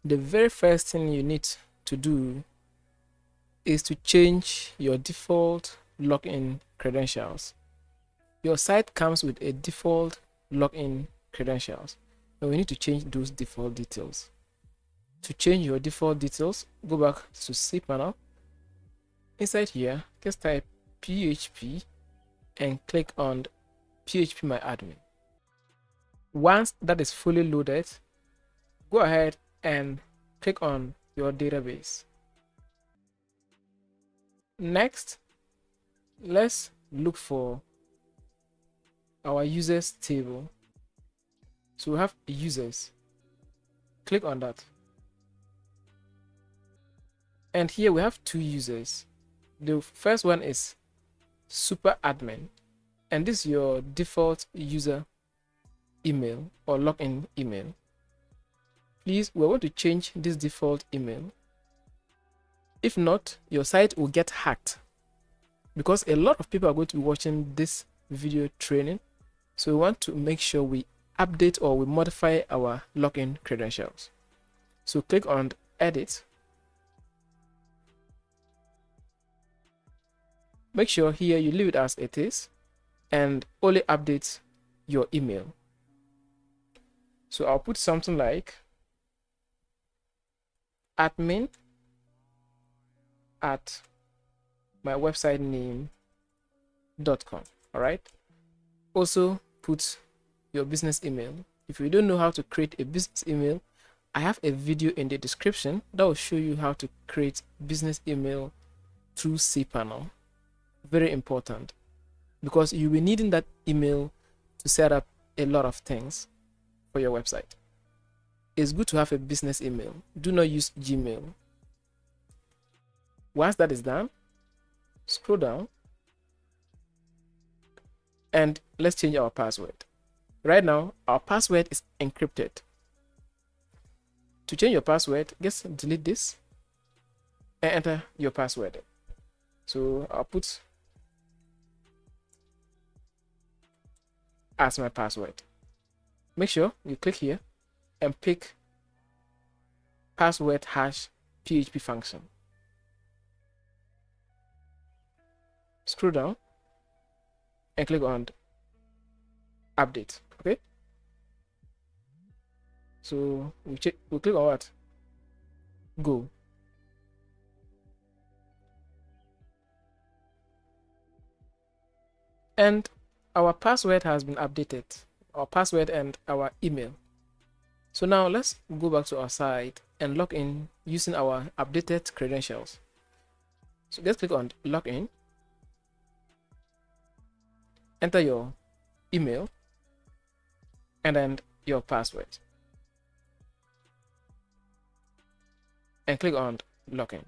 the very first thing you need to do is to change your default login credentials. Your site comes with a default login credentials, and we need to change those default details. To change your default details, go back to cPanel. Inside here, just type PHP and click on phpMyAdmin. Once that is fully loaded, go ahead and click on your database. Next, let's look for our users table. So we have users. Click on that. And here we have two users. The first one is super admin, and this is your default user email or login email. Please, we want to change this default email. If not, your site will get hacked, because a lot of people are going to be watching this video training. So we want to make sure we update or we modify our login credentials. So click on edit. Make sure here you leave it as it is and only update your email. So I'll put something like admin at mywebsitename.com. All right. Also put your business email. If you don't know how to create a business email, I have a video in the description that will show you how to create business email through cPanel. Very important, because you'll be needing that email to set up a lot of things for your website. It's good to have a business email. Do not use Gmail. Once that is done, scroll down and let's change our password. Right now, our password is encrypted. To change your password, just delete this and enter your password. So I'll put as my password. Make sure you click here and pick password hash PHP function. Scroll down and click on update. Okay, so we click on what? Go. And our password has been updated, our password and our email. So now let's go back to our site and log in using our updated credentials. So just click on login, enter your email and then your password, and click on login.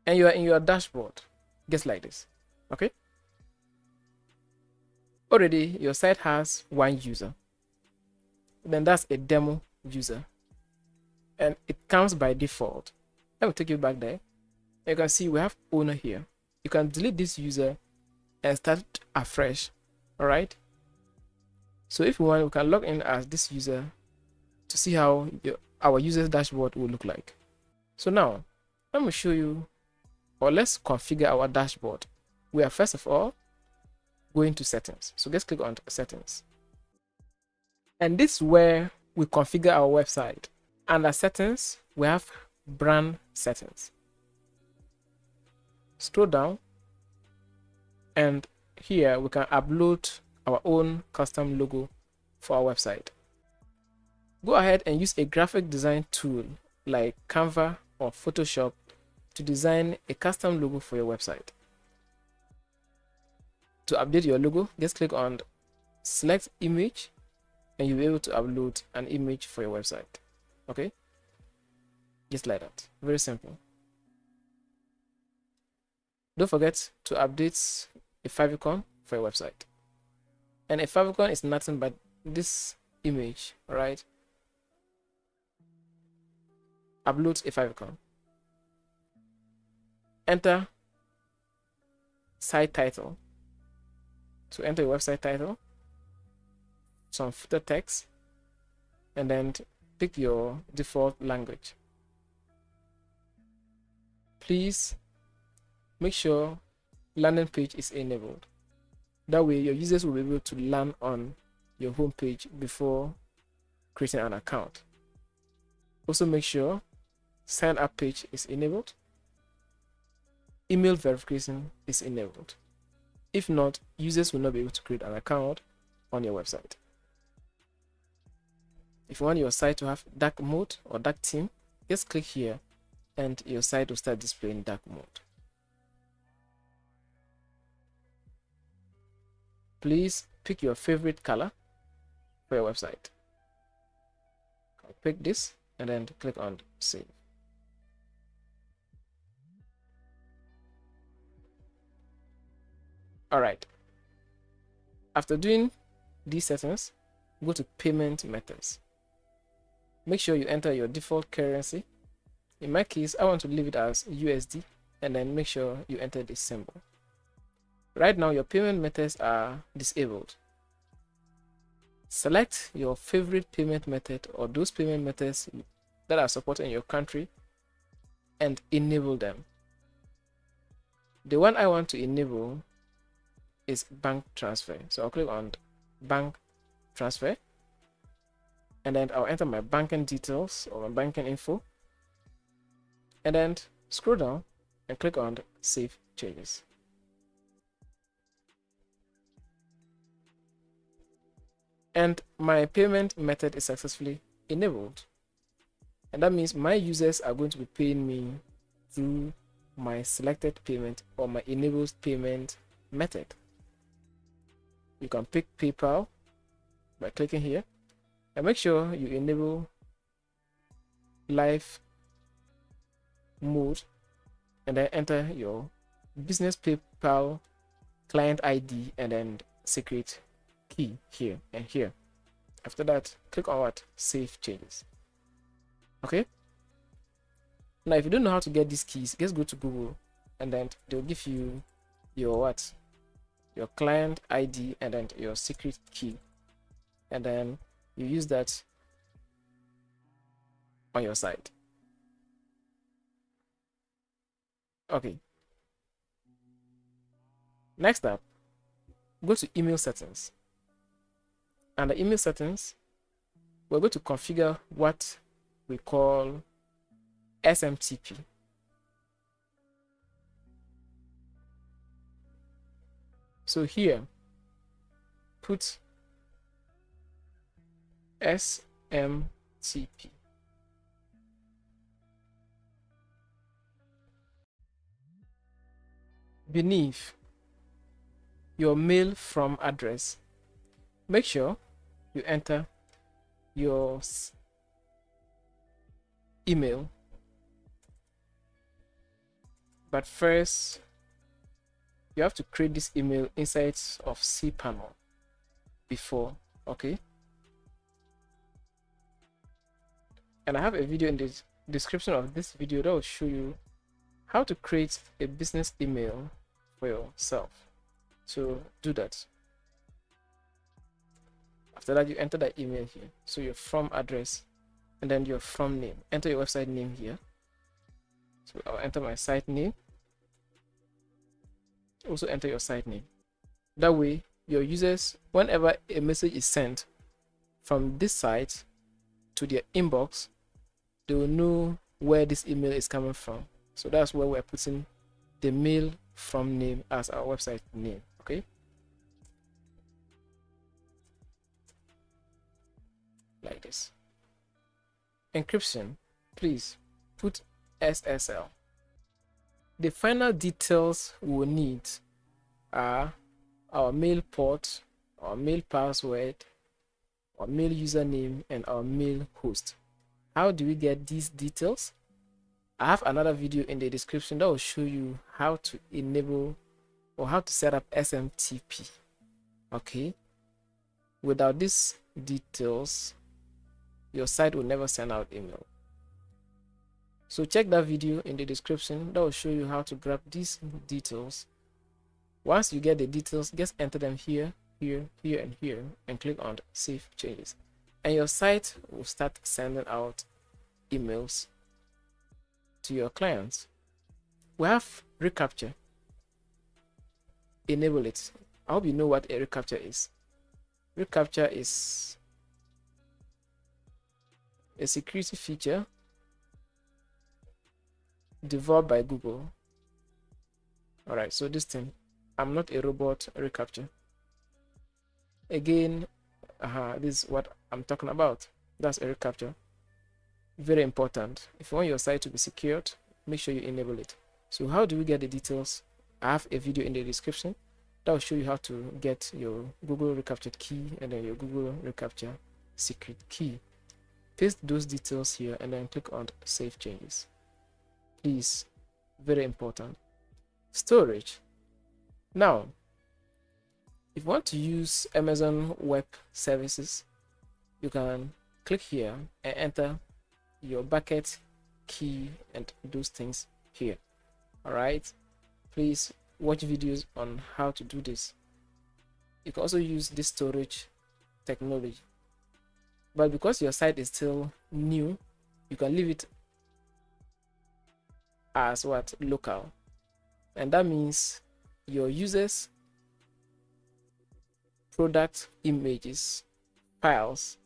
And you are in your dashboard, just like this. Okay, already your site has one user, then that's a demo user, and it comes by default. Let me take you back there. You can see we have owner here. You can delete this user and start afresh. All right, so if we want, we can log in as this user to see how our user's dashboard will look like. So now let me show you, or let's configure our dashboard. We are first of all going to settings. So let's click on settings. And this is where we configure our website. Under settings, we have brand settings. Scroll down and here we can upload our own custom logo for our website. Go ahead and use a graphic design tool like Canva or Photoshop to design a custom logo for your website. To update your logo, just click on select image and you'll be able to upload an image for your website. Okay, just like that. Very simple. Don't forget to update a favicon for your website. And a favicon is nothing but this image, all right? upload a favicon. Enter site title. So enter your website title, some footer text, and then pick your default language. Please make sure landing page is enabled. That way your users will be able to land on your home page before creating an account. Also make sure sign up page is enabled. Email verification is enabled. If not, users will not be able to create an account on your website. If you want your site to have dark mode or dark theme, just click here and your site will start displaying dark mode. Please pick your favorite color for your website. I'll pick this and then click on save. Alright, after doing these settings, go to payment methods. Make sure you enter your default currency. In my case, I want to leave it as USD, and then make sure you enter this symbol. Right now, your payment methods are disabled. Select your favorite payment method or those payment methods that are supported in your country and enable them. The one I want to enable is bank transfer. So I'll click on bank transfer and then I'll enter my banking details or my banking info and then scroll down and click on save changes. And my payment method is successfully enabled. And that means my users are going to be paying me through my selected payment or my enabled payment method. You can pick PayPal by clicking here and make sure you enable live mode and then enter your business PayPal client ID and then secret key here and here. After that, click on what? Save changes. Okay. Now, if you don't know how to get these keys, just go to Google and then they'll give you your what? Your client ID and then your secret key. And then you use that on your site. Okay. Next up, go to email settings. Under email settings, we're going to configure what we call SMTP. So here, put SMTP. Beneath your mail from address, make sure you enter your email. But first, you have to create this email inside of cPanel before, okay? And I have a video in the description of this video that will show you how to create a business email for yourself. So do that. After that, you enter that email here. So your from address and then your from name. Enter your website name here. So I'll enter my site name. Also enter your site name. That way, your users, whenever a message is sent from this site to their inbox, they will know where this email is coming from. So that's where we're putting the mail from name as our website name. Okay. Like this. Encryption, please put SSL. The final details we will need are our mail port, our mail password, our mail username, and our mail host. How do we get these details? I have another video in the description that will show you how to enable or how to set up SMTP. Okay. Without these details, your site will never send out email. So check that video in the description. That will show you how to grab these details. Once you get the details, just enter them here, here, here, and here, and click on Save Changes. And your site will start sending out emails to your clients. We have reCAPTCHA. Enable it. I hope you know what a reCAPTCHA is. reCAPTCHA is a security feature developed by Google. Alright, so this thing, I'm not a robot, reCAPTCHA. Again, this is what I'm talking about. That's a reCAPTCHA. Very important. If you want your site to be secured, make sure you enable it. So how do we get the details? I have a video in the description that will show you how to get your Google reCAPTCHA key and then your Google reCAPTCHA secret key. Paste those details here and then click on Save Changes. Please, very important. Storage. Now, if you want to use Amazon Web Services, you can click here and enter your bucket key and those things here. All right, please watch videos on how to do this. You can also use this storage technology, but because your site is still new, you can leave it as what? Local. And that means your users, product images, files,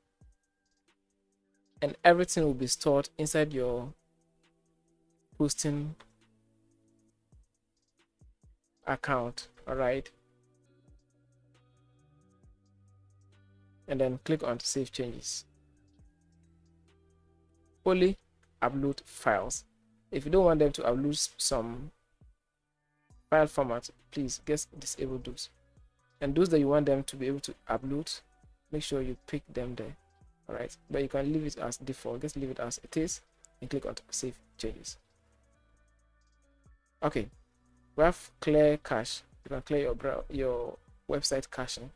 and everything will be stored inside your hosting account. All right, and then click on Save Changes. Only upload files. If you don't want them to upload some file format, please just disable those. And those that you want them to be able to upload, make sure you pick them there. All right, but you can leave it as default. Just leave it as it is and click on Save Changes. Okay, we have clear cache. You can clear your website caching.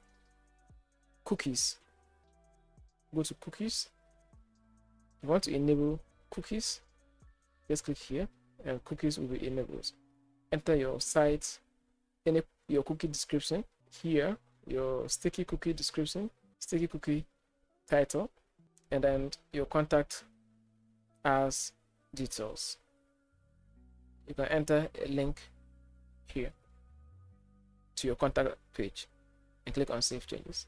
Cookies. Go to cookies. If you want to enable cookies, just click here and cookies will be enabled. Enter your site, your cookie description here, your sticky cookie description, sticky cookie title, and then your contact as details. You can enter a link here to your contact page and click on Save Changes.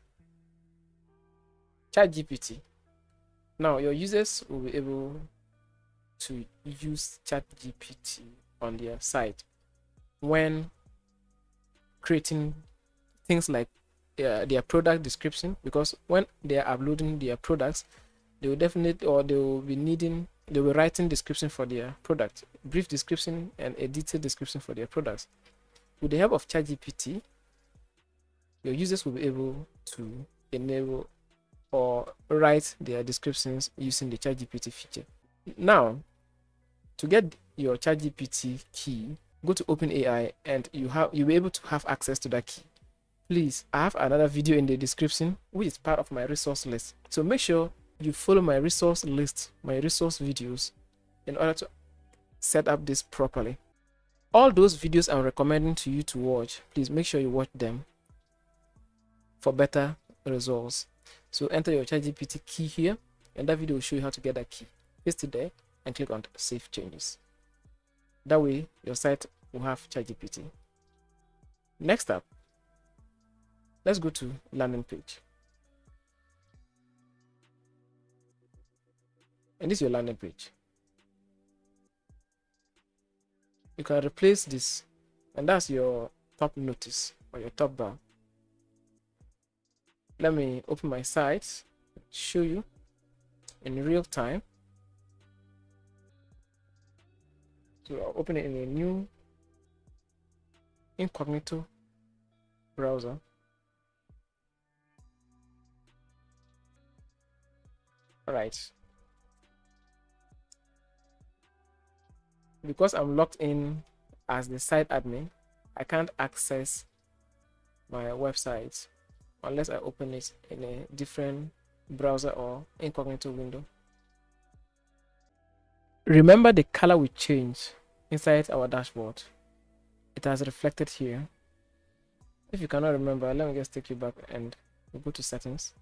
ChatGPT. Now your users will be able to use ChatGPT on their site when creating things like their product description, because when they are uploading their products, they will definitely, or they will be writing description for their product, brief description and a detailed description for their products. With the help of ChatGPT, your users will be able to enable or write their descriptions using the ChatGPT feature. Now, to get your ChatGPT key, go to OpenAI and you'll be able to have access to that key. Please, I have another video in the description which is part of my resource list. So make sure you follow my resource list, my resource videos, in order to set up this properly. All those videos I'm recommending to you to watch, please make sure you watch them for better results. So enter your ChatGPT key here, and that video will show you how to get that key. Paste it there and click on Save Changes. That way your site will have ChatGPT. Next up, let's go to landing page. And this is your landing page. You can replace this, and that's your top notice or your top bar. Let me open my site, show you in real time. So I'll open it in a new incognito browser. All right. Because I'm logged in as the site admin, I can't access my website unless I open it in a different browser or incognito window. Remember the color we changed inside our dashboard. It has reflected here. If you cannot remember, let me just take you back and we'll go to settings.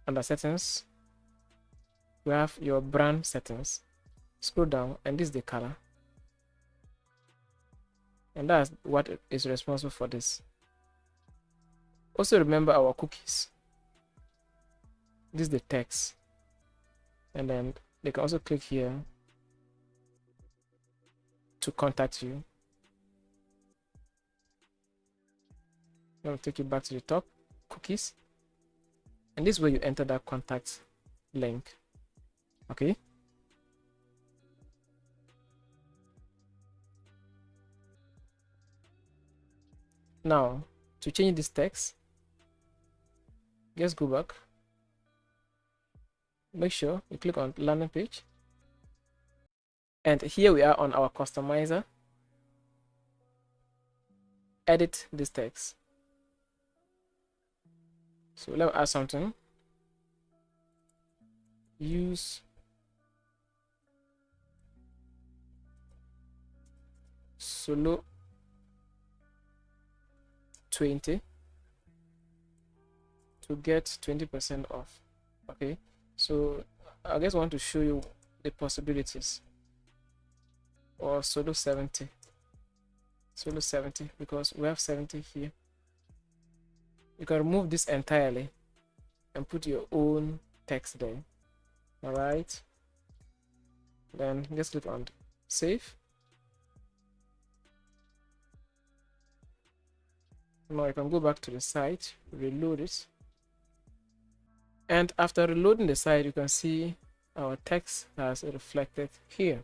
Under settings, we have your brand settings. Scroll down and this is the color. And that's what is responsible for this. Also remember our cookies. This is the text. And then they can also click here to contact you. Let me take you back to the top, cookies. And this is where you enter that contact link. Okay. Now, to change this text, just go back. Make sure you click on landing page. And here we are on our customizer. Edit this text. So let me add something. Use solo 20 to get 20% off. Okay, so I just want to show you the possibilities. Or solo 70, because we have 70 here. You can remove this entirely and put your own text there. All right, then just click on save. Now you can go back to the site, reload it, and after reloading the site, you can see our text has reflected here.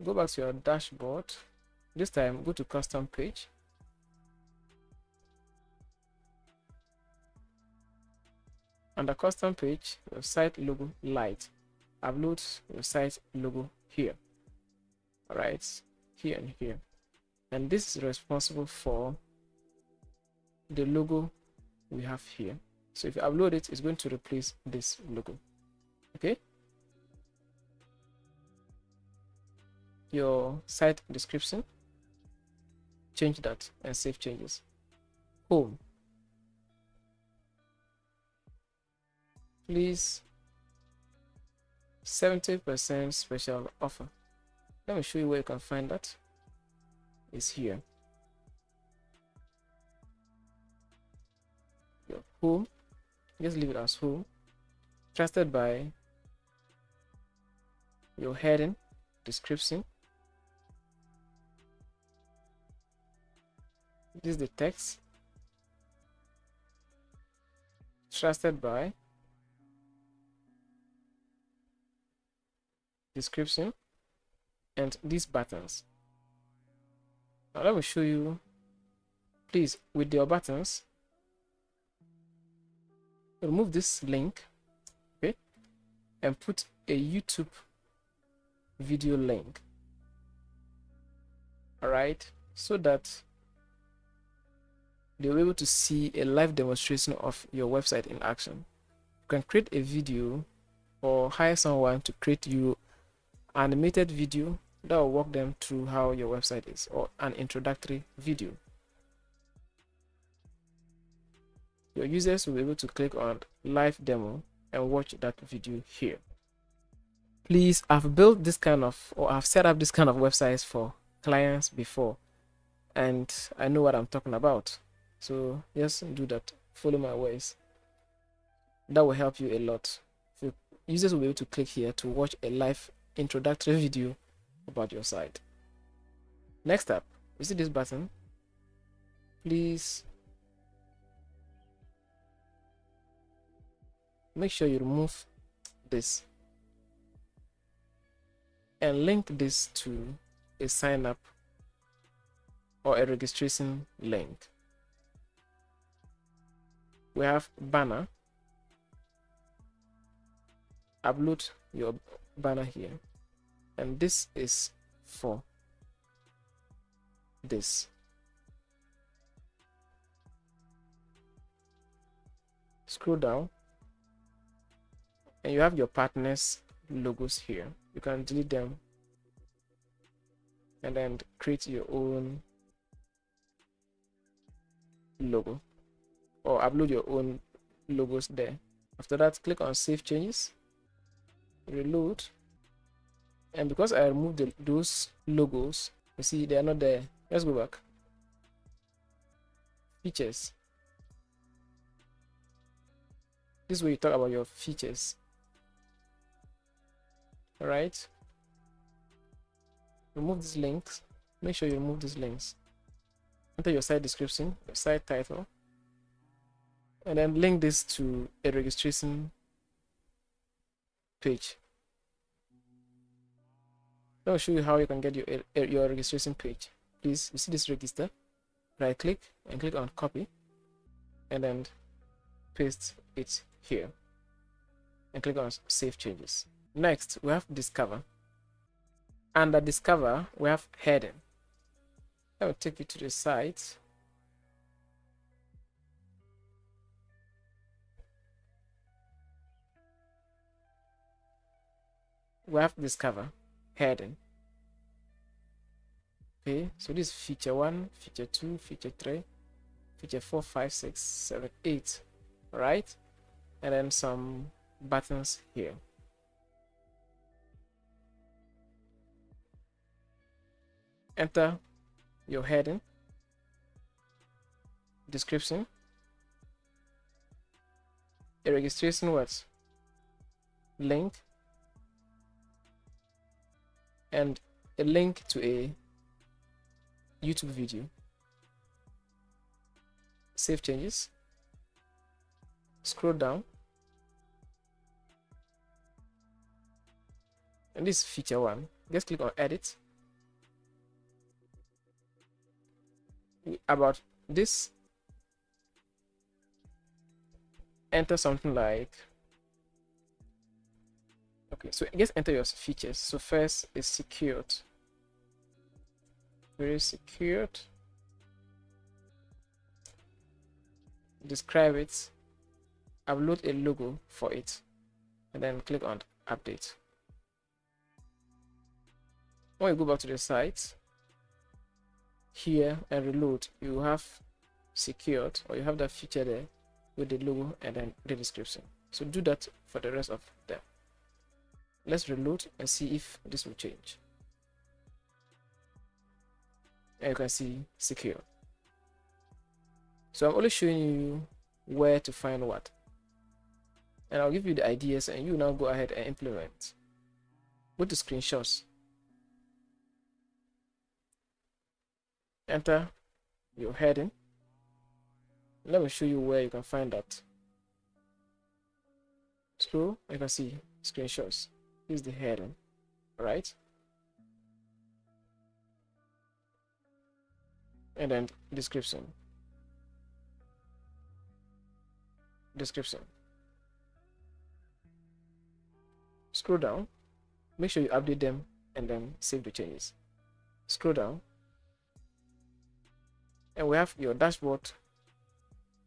Go back to your dashboard. This time go to custom page. Under custom page, your site logo light. Upload your site logo here. All right, here and here. And this is responsible for the logo we have here. So if you upload it, it's going to replace this logo. Okay. Your site description, change that and save changes. Home. Please, 70% special offer. Let me show you where you can find that. It's here. Your home, just leave it as home. Trusted by, your heading, description. This is the text. Trusted by, description, and these buttons. Now let me show you, please, with your buttons, remove this link, okay, and put a YouTube video link. All right, so that they'll be able to see a live demonstration of your website in action. You can create a video or hire someone to create you animated video that will walk them through how your website is, or an introductory video. Your users will be able to click on live demo and watch that video here. Please, I've built this kind of, or I've set up this kind of websites for clients before, and I know what I'm talking about. So just do that, follow my ways. That will help you a lot. So users will be able to click here to watch a live introductory video about your site. Next up, you see this button. Please make sure you remove this and link this to a sign up or a registration link. We have banner. Upload your banner here, and this is for this. Scroll down, and you have your partners logos here. You can delete them and then create your own logo or upload your own logos there. After that, click on save changes, reload, and because I removed those logos, you see they are not there. Let's go back. Features. This is where you talk about your features. All right, remove these links. Make sure you remove these links. Enter your site description, your site title, and then link this to a registration page. I'll show you how you can get your registration page. Please, you see this register, right click and click on copy, and then paste it here and click on save changes. Next, we have discover. Under discover, we have heading. I will take you to the site. We have discover heading. Okay, so this is feature 1, feature 2, feature 3, feature 4, 5, 6, 7, 8. Right, and then some buttons here. Enter your heading, description, a registration words, link, and a link to a YouTube video. Save changes. Scroll down, and this is feature 1. Just click on edit. About this, enter something like, okay, so just enter your features. So first is secured, very secured. Describe it, upload a logo for it, and then click on update. When you go back to the site here and reload, you have secured, or you have that feature there with the logo and then the description. So do that for the rest of them. Let's reload and see if this will change. And you can see secure. So I'm only showing you where to find what, and I'll give you the ideas and you now go ahead and implement. Go to screenshots, enter your heading. Let me show you where you can find that. Scroll, you can see screenshots. This is the heading, right? And then description. Scroll down, make sure you update them and then save the changes. Scroll down, and we have your dashboard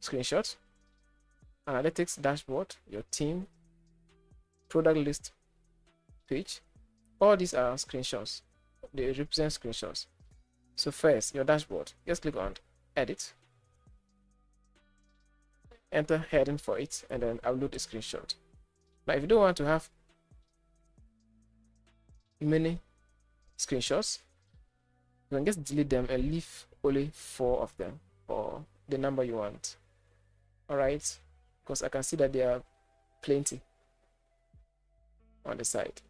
screenshot, analytics dashboard, your team, product list page. All these are screenshots. They represent screenshots. So first, your dashboard, just click on edit, enter heading for it, and then upload a screenshot. Now if you don't want to have many screenshots, you can just delete them and leave only 4 of them, or the number you want. All right, because I can see that there are plenty on the side,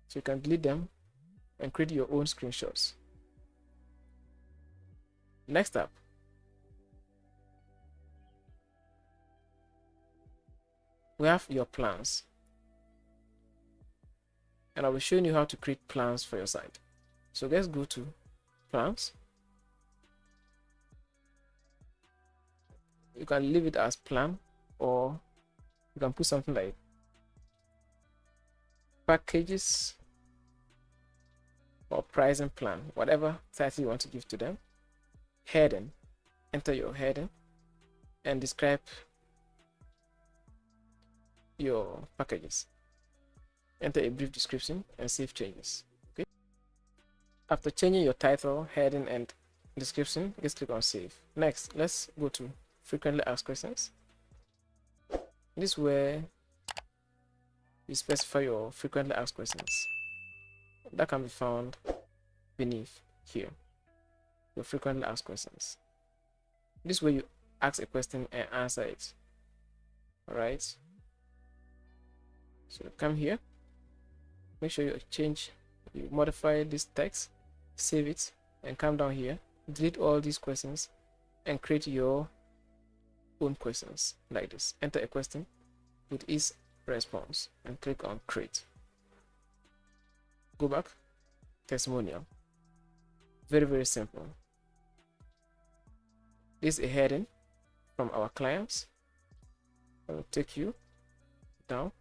so you can delete them and create your own screenshots. Next up, we have your plans, and I'll be showing you how to create plans for your site. So let's go to plans. You can leave it as plan, or you can put something like packages or pricing plan, whatever title you want to give to them. Heading, enter your heading and describe your packages. Enter a brief description and save changes. Okay. After changing your title, heading, and description, just click on save. Next, let's go to frequently asked questions. This is where you specify your frequently asked questions. That can be found beneath here. Your frequently asked questions. This is where you ask a question and answer it. Alright. So come here. Make sure you modify this text, save it, and come down here. Delete all these questions and create your own questions like this. Enter a question with its response and click on create. Go back, testimonial. Very, very simple. This is a heading from our clients. I will take you down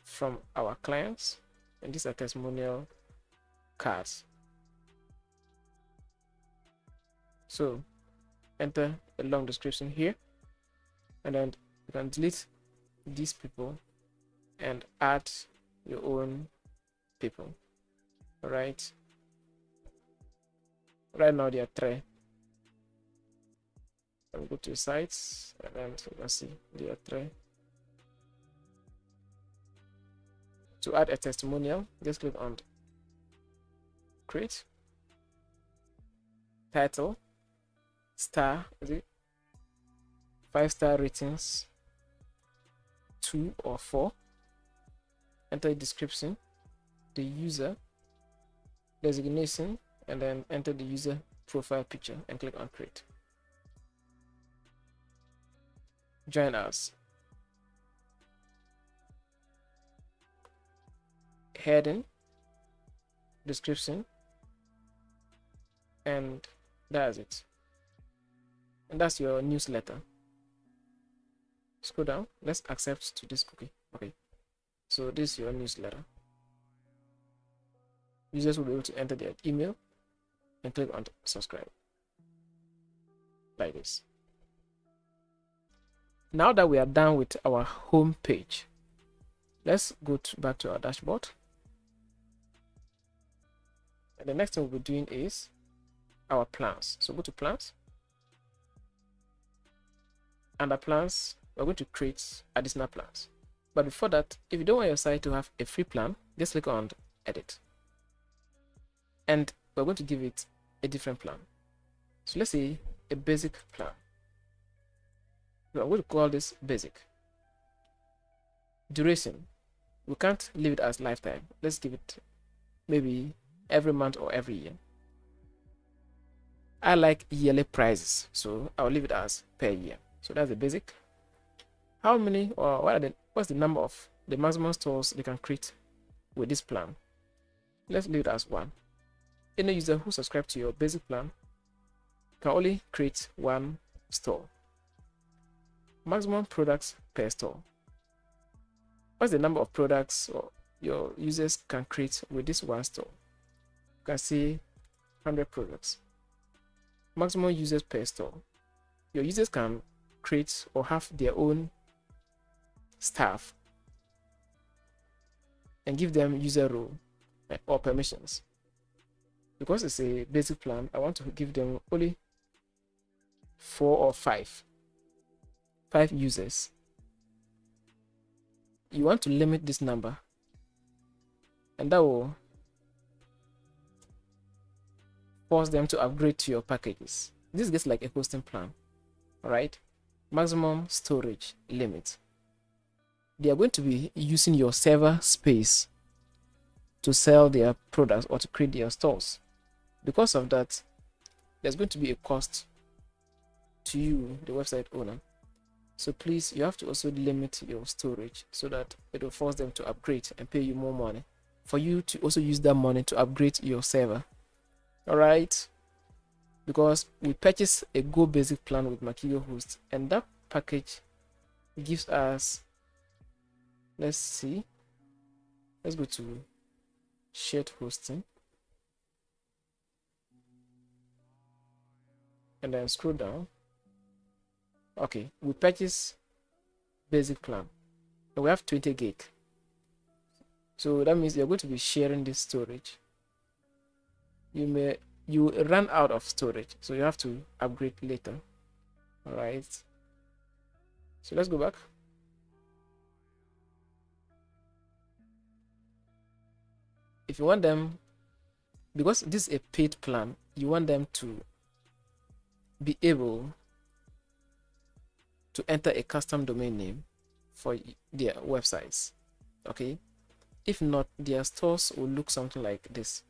from our clients, and these are testimonial cards. So enter a long description here, and then you can delete these people and add your own people. All right. Right now there are 3. I'll go to sites, and then you can see there are 3. To add a testimonial, just click on create, title, star, 5-star ratings, 2 or 4. Enter a description, the user, designation, and then enter the user profile picture and click on create. Join us. Heading, description, and that's it. And that's your newsletter. Scroll down. Let's accept to this cookie. Okay. So this is your newsletter. Users will be able to enter their email and click on subscribe. Like this. Now that we are done with our home page, let's go back to our dashboard. And the next thing we'll be doing is our plans. So go to plans. Under plans, we're going to create additional plans. But before that, if you don't want your site to have a free plan, just click on edit. And we're going to give it a different plan. So let's say a basic plan. So I'm going to call this basic. Duration, we can't leave it as lifetime. Let's give it maybe every month or every year. I like yearly prices, so I'll leave it as per year. So that's the basic. How many or what's the number of the maximum stores they can create with this plan? Let's leave it as 1. Any user who subscribes to your basic plan can only create 1 store. Maximum products per store. What's the number of products or your users can create with this 1 store? You can see 100 products. Maximum users per store. Your users can create or have their own staff and give them user role or permissions. Because it's a basic plan, I want to give them only 4 or 5 users. You want to limit this number, and that will force them to upgrade to your packages. This gets like a hosting plan. All right. Maximum storage limit. They are going to be using your server space to sell their products or to create their stores. Because of that, there's going to be a cost to you, the website owner. So please, you have to also limit your storage so that it will force them to upgrade and pay you more money for you to also use that money to upgrade your server. All right. Because we purchased a Go Basic plan with Makilio Host, and that package gives us, let's go to shared hosting and then scroll down. Okay, we purchase basic plan. we have 20 gig. So that means you're going to be sharing this storage. You run out of storage, so you have to upgrade later. All right, so let's go back. If you want them, because this is a paid plan, you want them to be able to enter a custom domain name for their websites. Okay, if not, their stores will look something like this.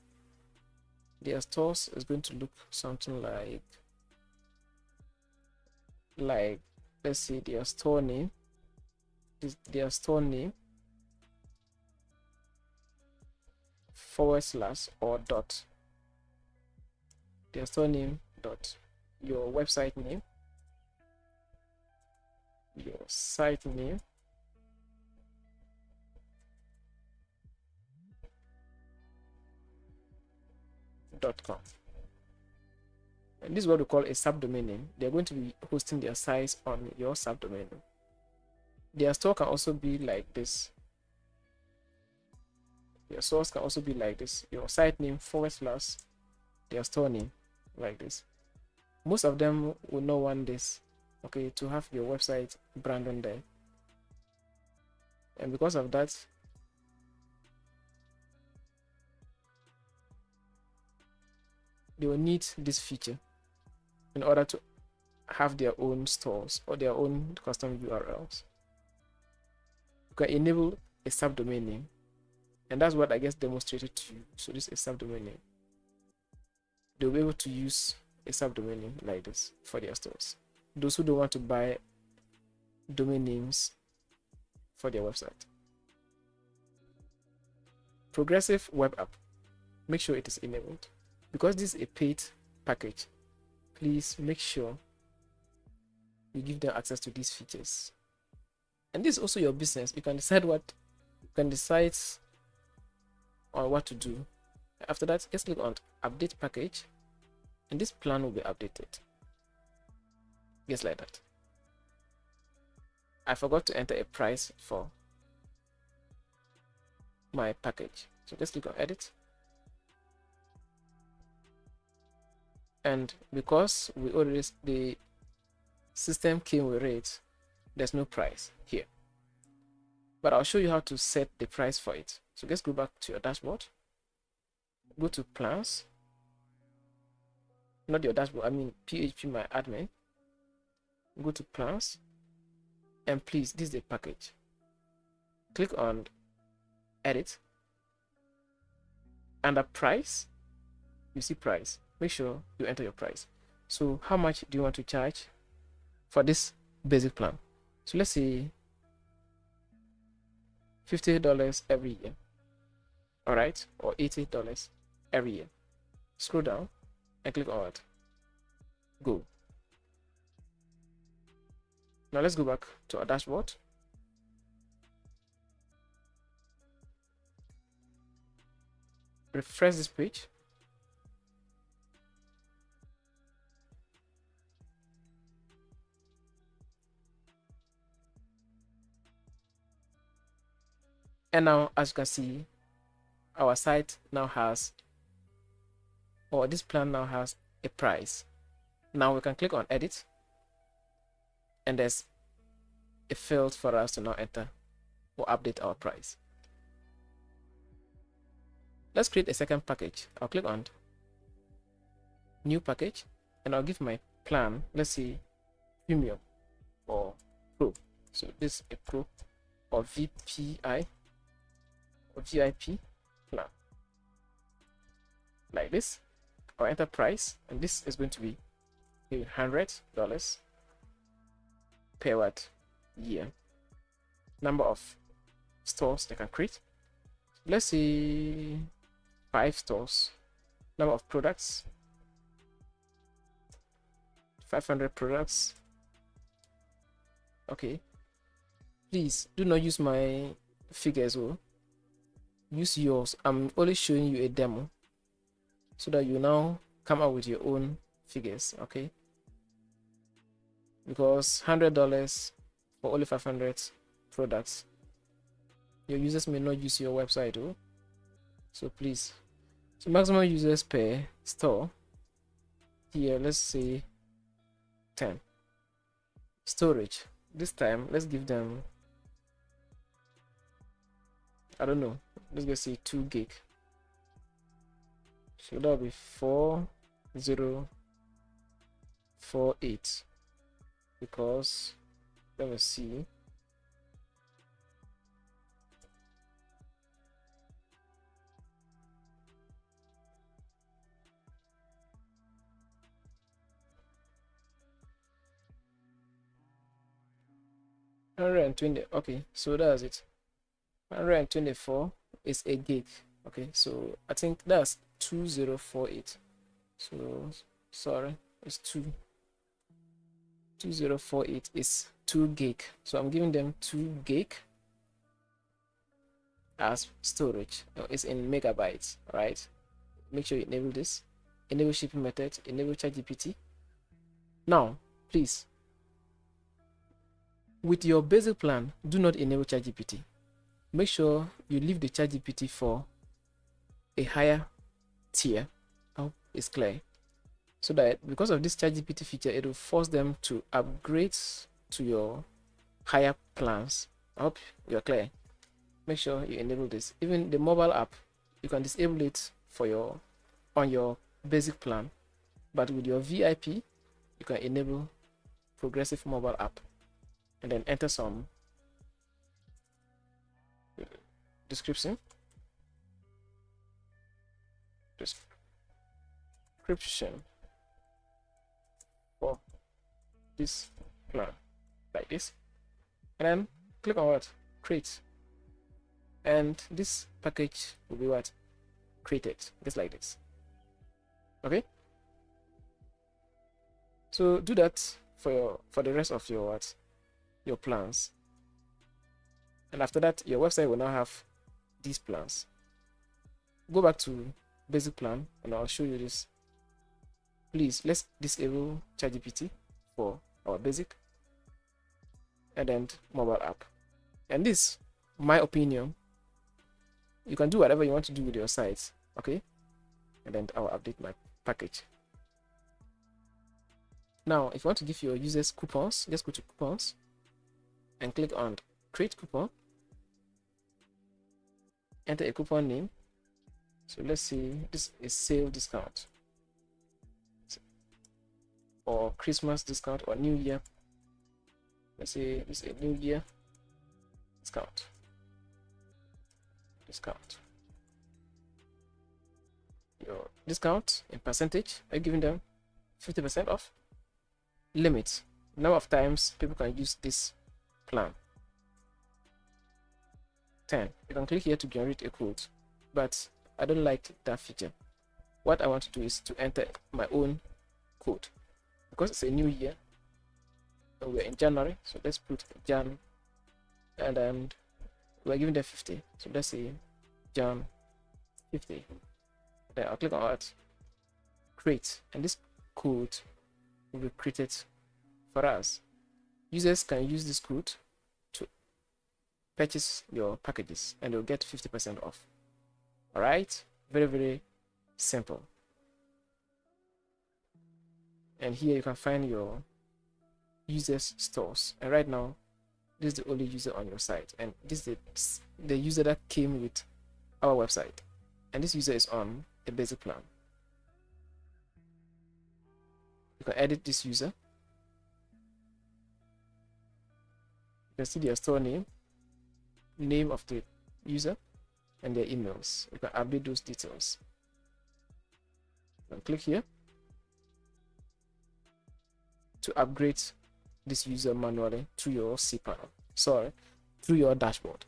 Their stores is going to look something like let's see, their store name is their store name / or dot, their store name dot your website name, your site name, .com. And this is what we call a subdomain name. They're going to be hosting their sites on your subdomain name. Their store can also be like this. Your source can also be like this. Your site name / their store name, like this. Most of them will not want this, okay, to have your website brand on there. And because of that, they will need this feature in order to have their own stores or their own custom URLs. You can enable a subdomain name, and that's what I guess demonstrated to you. So this is a subdomain name. They'll be able to use a subdomain name like this for their stores. Those who don't want to buy domain names for their website. Progressive web app, make sure it is enabled. Because this is a paid package, please make sure you give them access to these features. And this is also your business. You can decide on what to do. After that, just click on update package, and this plan will be updated. Just like that. I forgot to enter a price for my package, so just click on edit. And because the system came with it, there's no price here, but I'll show you how to set the price for it. So let's go back to your dashboard, go to plans, not your dashboard, I mean PHP my admin, go to plans, and please, this is the package. Click on edit. Under price, you see price. Make sure you enter your price. So how much do you want to charge for this basic plan? So let's say $50 every year, all right, or $80 every year. Scroll down and click on it. Go. Now let's go back to our dashboard. Refresh this page. And now, as you can see, our site now has, or this plan now has a price. Now we can click on edit, and there's a field for us to now enter or update our price. Let's create a second package. I'll click on new package, and I'll give my plan, let's say premium or pro. So this is a pro or VPI or VIP plan, like this. Our enter price, and this is going to be $100 per what year. Number of stores they can create, let's say 5 stores. Number of products, 500 products. Okay, please do not use my figures, or use yours. I'm only showing you a demo so that you now come up with your own figures. Okay, because $100 for only 500 products your users may not use your website. Oh, so please. So maximum users per store. Here, let's say 10. Storage. This time, let's give them, I don't know, let's go say 2 gig. So that'll be 4048, because let me see. $120. Okay, so that's it. 124 is a gig. Okay, so I think that's 2048. So sorry, it's 2048 is 2 gig. So I'm giving them 2 gig as storage. It's in megabytes, right? Make sure you enable this. Enable shipping method, enable ChatGPT. Now, please, with your basic plan, do not enable ChatGPT. Make sure you leave the ChatGPT for a higher tier. I hope it's clear. So that because of this ChatGPT feature, it will force them to upgrade to your higher plans. I hope you're clear. Make sure you enable this. Even the mobile app, you can disable it for your on your basic plan, but with your VIP, you can enable progressive mobile app and then enter some description for this plan, like this, and then click on what? Create, and this package will be what? Created, just like this. Okay, so do that for the rest of your plans, and after that your website will now have these plans. Go back to basic plan and I'll show you this. Please, let's disable ChatGPT for our basic and then mobile app. And this, my opinion, you can do whatever you want to do with your sites. Okay, and then I'll update my package. Now if you want to give your users coupons, just go to coupons and click on create coupon. Enter a coupon name. So let's see, this is sale discount or Christmas discount or New Year. Let's say this is a New Year discount. Your discount in percentage, are you giving them 50% off? Limit, number of times people can use this plan, 10. You can click here to generate a code, but I don't like that feature. What I want to do is to enter my own code because it's a new year and we're in January, so let's put Jan, and then we're giving them 50, so let's say Jan 50. Then I'll click on what? Create, and this code will be created for us. Users can use this code to purchase your packages and they'll get 50% off. All right, very, very simple. And here you can find your users stores, and right now this is the only user on your site, and this is the user that came with our website, and this user is on a basic plan. You can edit this user. You can see their store name of the user, and their emails. You can update those details. You can click here to upgrade this user manually to your cPanel. Sorry, through your dashboard.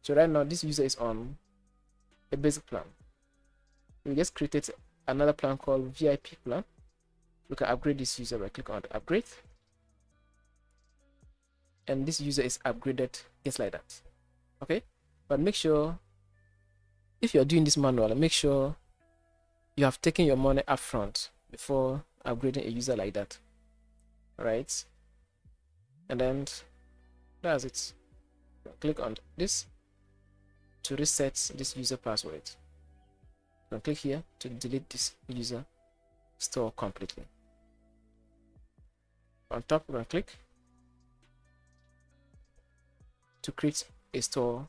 So right now this user is on a basic plan. We just created another plan called VIP plan. We can upgrade this user by clicking on the upgrade, and this user is upgraded just like that. Okay, but make sure if you are doing this manually, make sure you have taken your money up front before upgrading a user like that. Right, and then that's it. Click on this to reset this user password. You can click here to delete this user store completely. On top, you can click to create a store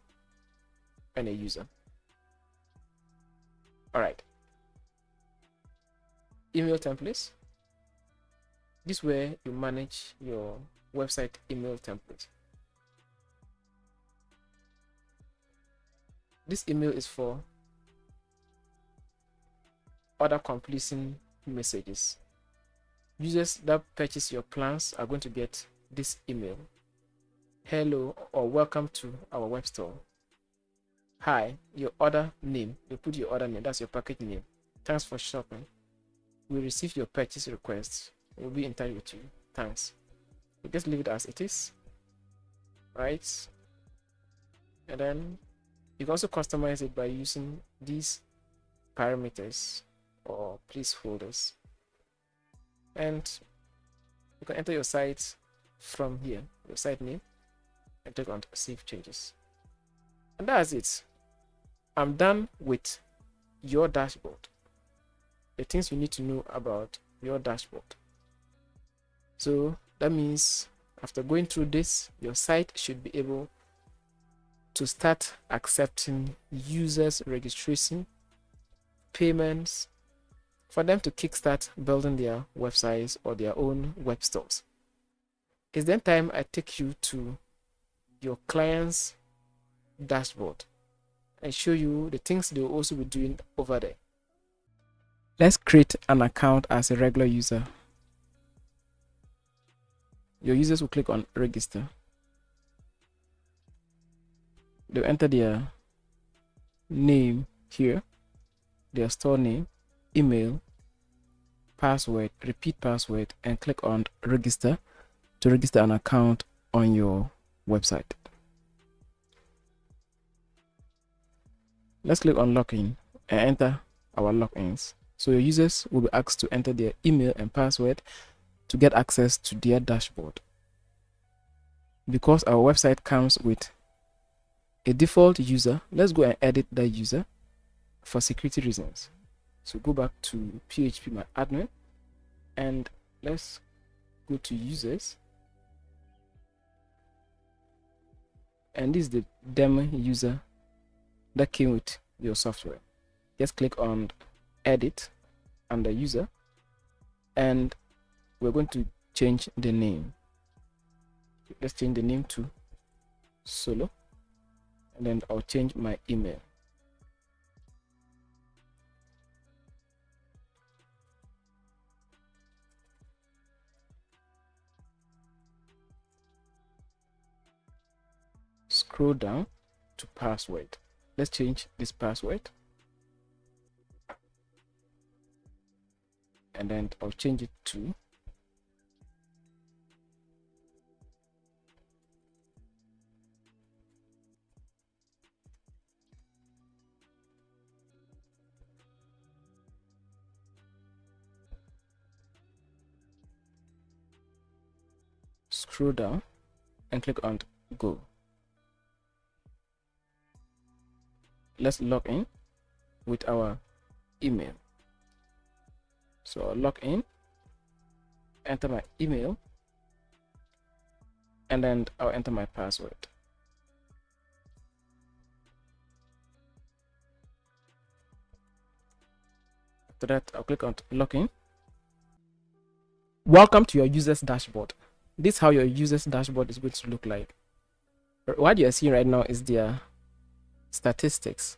and a user. All right. Email templates. This is where you manage your website email template. This email is for order completion messages. Users that purchase your plans are going to get this email. Hello or welcome to our web store. Hi, your order name. You put your order name, that's your package name. Thanks for shopping. We received your purchase request. We'll be in touch with you. Thanks. You just leave it as it is. Right? And then you can also customize it by using these parameters or placeholders. And you can enter your site from here, your site name, and click on Save Changes. And that's it. I'm done with your dashboard. The things you need to know about your dashboard. So that means after going through this, your site should be able to start accepting users' registration, payments, for them to kickstart building their websites or their own web stores. It's then time I take you to your client's dashboard and show you the things they will also be doing over there. Let's create an account as a regular user. Your users will click on register. They'll enter their name here, their store name, email, password, repeat password, and click on register to register an account on your website. Let's click on login and enter our logins. So your users will be asked to enter their email and password to get access to their dashboard. Because our website comes with a default user, let's go and edit that user for security reasons. So go back to PHP my admin and let's go to users, and this is the demo user that came with your software. Just click on edit under user and we're going to change the name. Let's change the name to Solo, and then I'll change my email. Scroll down to password. Let's change this password, and then I'll change it to scroll down and click on go. Let's log in with our email. So I'll log in, enter my email, and then I'll enter my password. After that, I'll click on login. Welcome to your user's dashboard. This is how your user's dashboard is going to look like. What you are seeing right now is their statistics.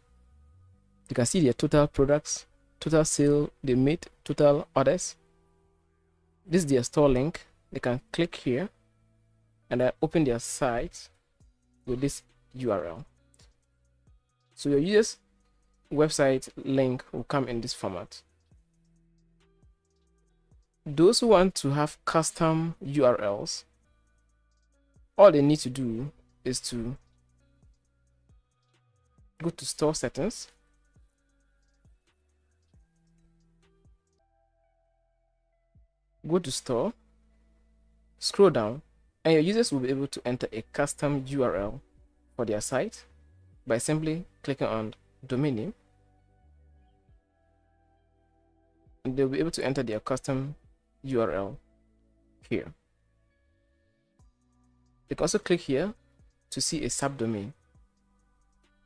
You can see their total products, total sale they made, total orders. This is their store link. They can click here and then open their site with this URL. So your user's website link will come in this format. Those who want to have custom URLs, all they need to do is to go to store settings, go to store, scroll down, and your users will be able to enter a custom URL for their site by simply clicking on domain name, and they'll be able to enter their custom URL here. They can also click here to see a subdomain,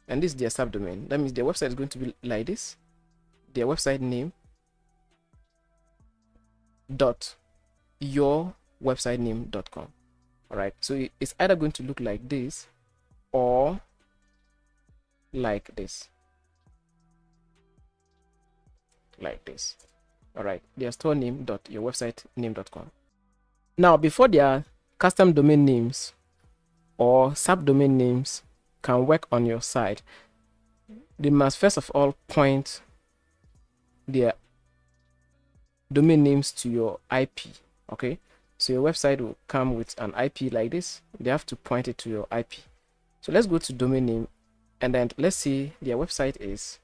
and this is their subdomain. That means their website is going to be like this: their website name dot yourwebsitename.com. all right, so it's either going to look like this or like this, all right, their store name dot yourwebsitename.com. Now, before their custom domain names or subdomain names can work on your site, they must first of all point their domain names to your IP. Okay, so your website will come with an IP like this. They have to point it to your IP. So let's go to domain name, and then let's see their website is,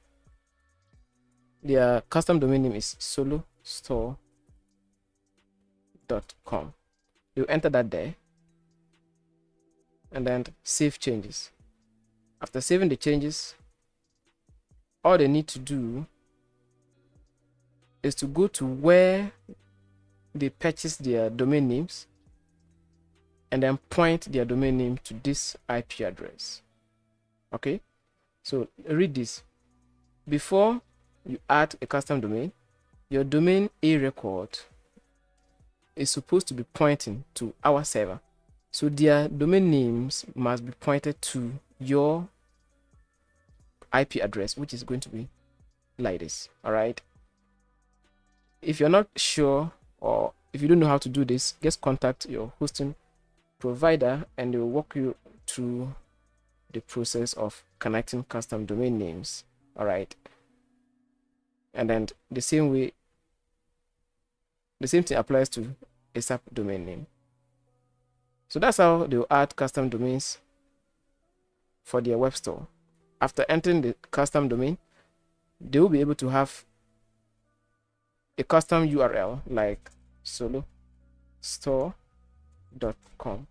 their custom domain name is solostore.com. You enter that there and then save changes. After saving the changes, all they need to do is to go to where they purchase their domain names and then point their domain name to this IP address. Okay, so read this. Before you add a custom domain, your domain A record is supposed to be pointing to our server. So their domain names must be pointed to your IP address, which is going to be like this. All right. If you're not sure, or if you don't know how to do this, just contact your hosting provider and they will walk you through the process of connecting custom domain names. All right. And then the same thing applies to a subdomain name. So that's how they'll add custom domains for their web store. After entering the custom domain, they will be able to have a custom URL like solostore.com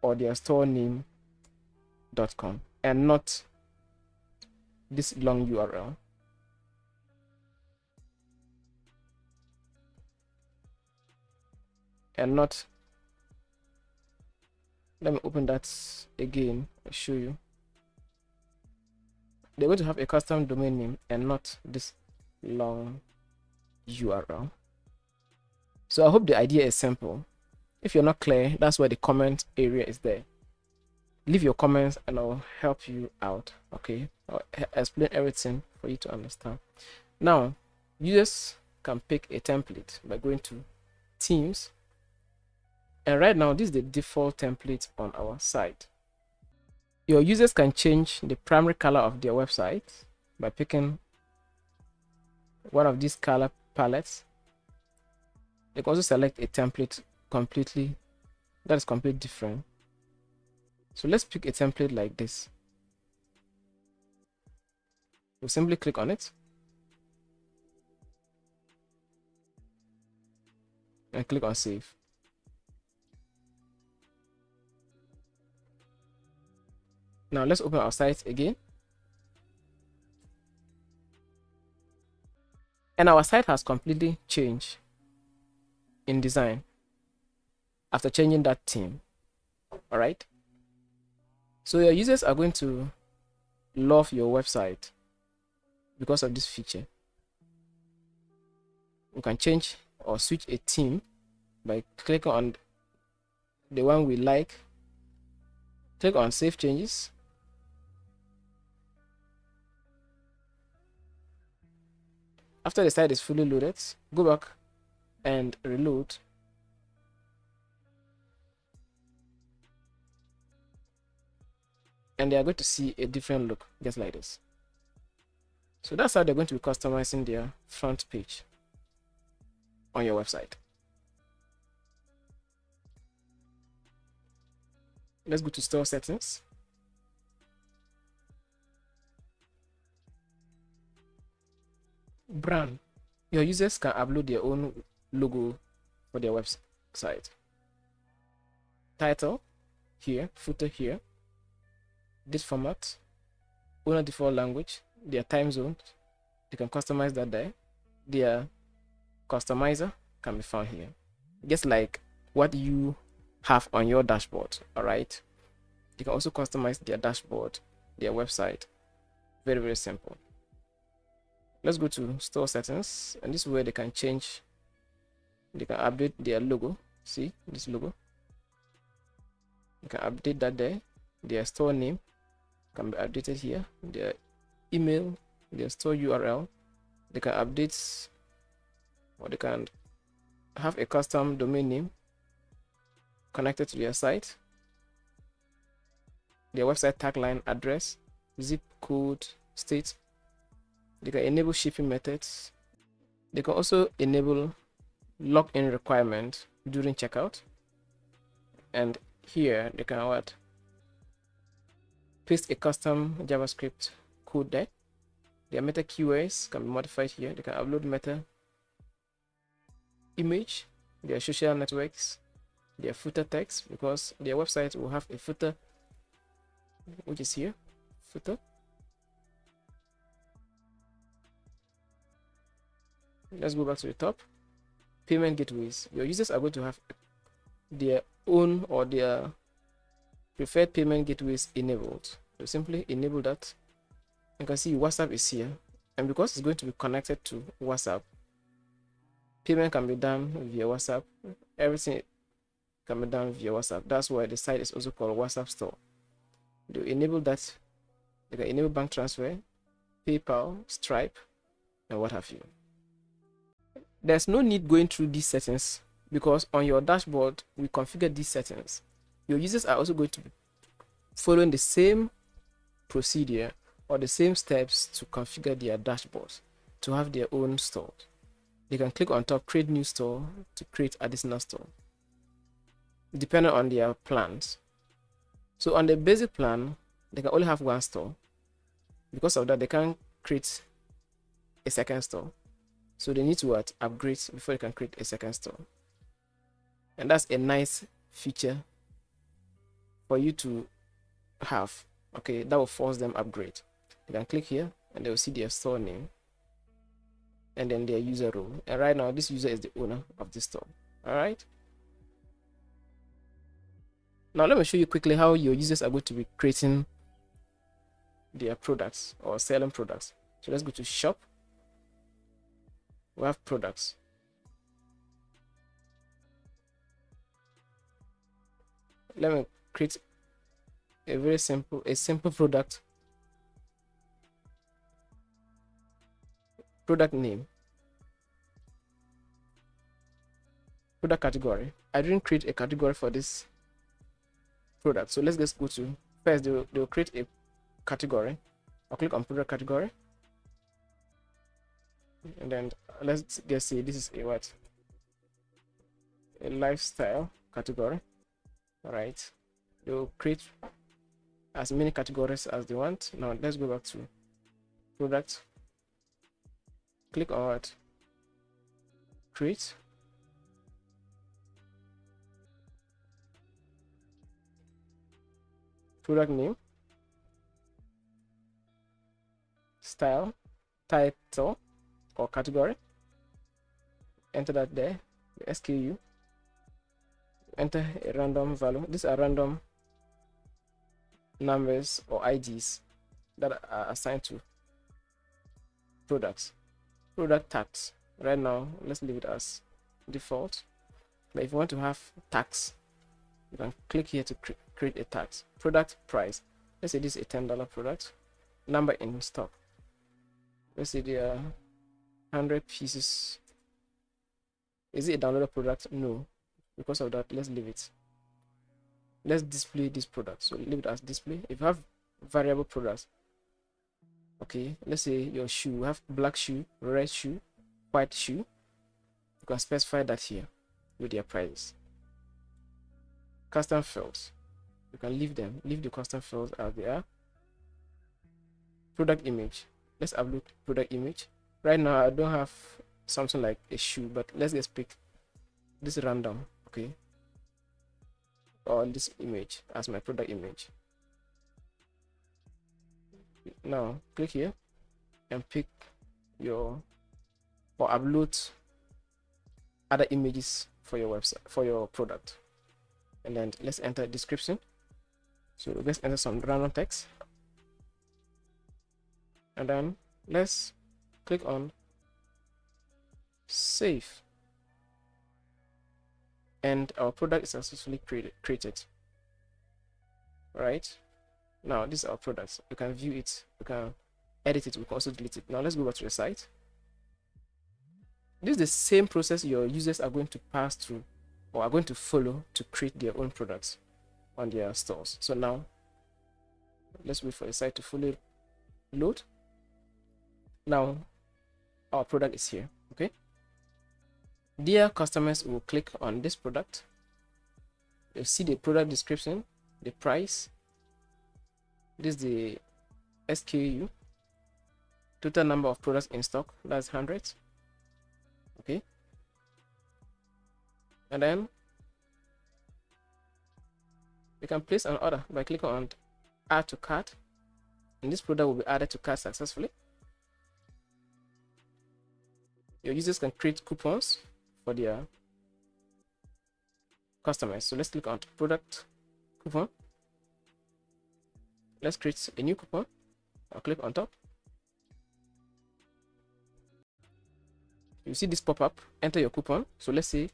or their store name.com, and not this long URL. And not, let me open that again, I'll show you. They're going to have a custom domain name and not this long URL. So I hope the idea is simple. If you're not clear, that's why the comment area is there. Leave your comments and I'll help you out. Okay, I'll explain everything for you to understand. Now, users can pick a template by going to themes, and right now this is the default template on our site. Your users can change the primary color of their website by picking one of these color palettes. They can also select a template that is completely different. So let's pick a template like this. We'll simply click on it and click on save. Now let's open our site again. And our site has completely changed in design after changing that theme. All right. So your users are going to love your website because of this feature. We can change or switch a theme by clicking on the one we like. Click on save changes. After the site is fully loaded, go back and reload. And they are going to see a different look, just like this. So that's how they're going to be customizing their front page on your website. Let's go to store settings. Brand. Your users can upload their own logo for their website. Title here, footer here, this format, owner default language, their time zone. You can customize that there. Their customizer can be found here, just like what you have on your dashboard. All right, you can also customize their dashboard, their website. Very, very simple. Let's go to store settings, and this is where they can change, they can update their logo. See this logo, you can update that there. Their store name can be updated here, their email, their store URL. They can update, or they can have a custom domain name connected to their site, their website tagline, address, zip code, state. They can enable shipping methods. They can also enable login requirement during checkout, and here they can what, paste a custom JavaScript code there. Their meta keywords can be modified here. They can upload meta image, their social networks, their footer text, because their website will have a footer, which is here, footer. Let's go back to the top. Payment gateways. Your users are going to have their own or their preferred payment gateways enabled. So simply enable that. You can see WhatsApp is here, and because it's going to be connected to WhatsApp, payment can be done via WhatsApp. Everything can be done via WhatsApp. That's why the site is also called WhatsApp Store. They enable that. They can enable bank transfer, PayPal, Stripe, and what have you. There's no need going through these settings, because on your dashboard we configure these settings. Your users are also going to be following the same procedure or the same steps to configure their dashboards to have their own store. They can click on top, create new store, to create additional store, depending on their plans. So on the basic plan, they can only have one store. Because of that, they can't create a second store. So they need to upgrade before they can create a second store. And that's a nice feature for you to have. Okay, that will force them upgrade. You can click here and they will see their store name and then their user role. And right now, this user is the owner of this store. All right. Now let me show you quickly how your users are going to be creating their products or selling products. So let's go to shop. We have products. Let me create a very simple product. Product name. Product category. I didn't create a category for this product. So let's just go to, first they'll create a category. I'll click on product category. And then let's just say this is a what? A lifestyle category. All right. They'll create as many categories as they want. Now let's go back to product. Click on what? Create. Product name. Style. Title or category. Enter that there. The SKU. Enter a random value. These are random numbers or IDs that are assigned to products. Product tags. Right now, let's leave it as default. But if you want to have tags, you can click here to create a tag. Product price. Let's say this is a $10 product. Number in stock. Let's say there are 100 pieces. Is it a downloaded product? No. Because of that, let's leave it. Let's display this product. So leave it as display. If you have variable products, okay, let's say your shoe, you have black shoe, red shoe, white shoe, you can specify that here with their prices. Custom fields, you can leave the custom fields as they are. Product image, let's upload product image. Right now I don't have something like a shoe, but let's just pick this random, okay, or this image as my product image. Now click here and pick your or upload other images for your website, for your product. And then let's enter description. So let's enter some random text, and then let's click on save, and our product is successfully created. Right, now this is our product. You can view it, you can edit it, we can also delete it. Now let's go back to the site. This is the same process your users are going to pass through or are going to follow to create their own products on their stores. So now let's wait for the site to fully load. Now our product is here. Okay, dear customers will click on this product. You'll see the product description, the price, this is the SKU, total number of products in stock, that's 100. Okay, and then you can place an order by clicking on add to cart, and this product will be added to cart successfully. Your users can create coupons for their customers. So let's click on product coupon. Let's create a new coupon. I'll click on top. You see this pop up, enter your coupon. So let's say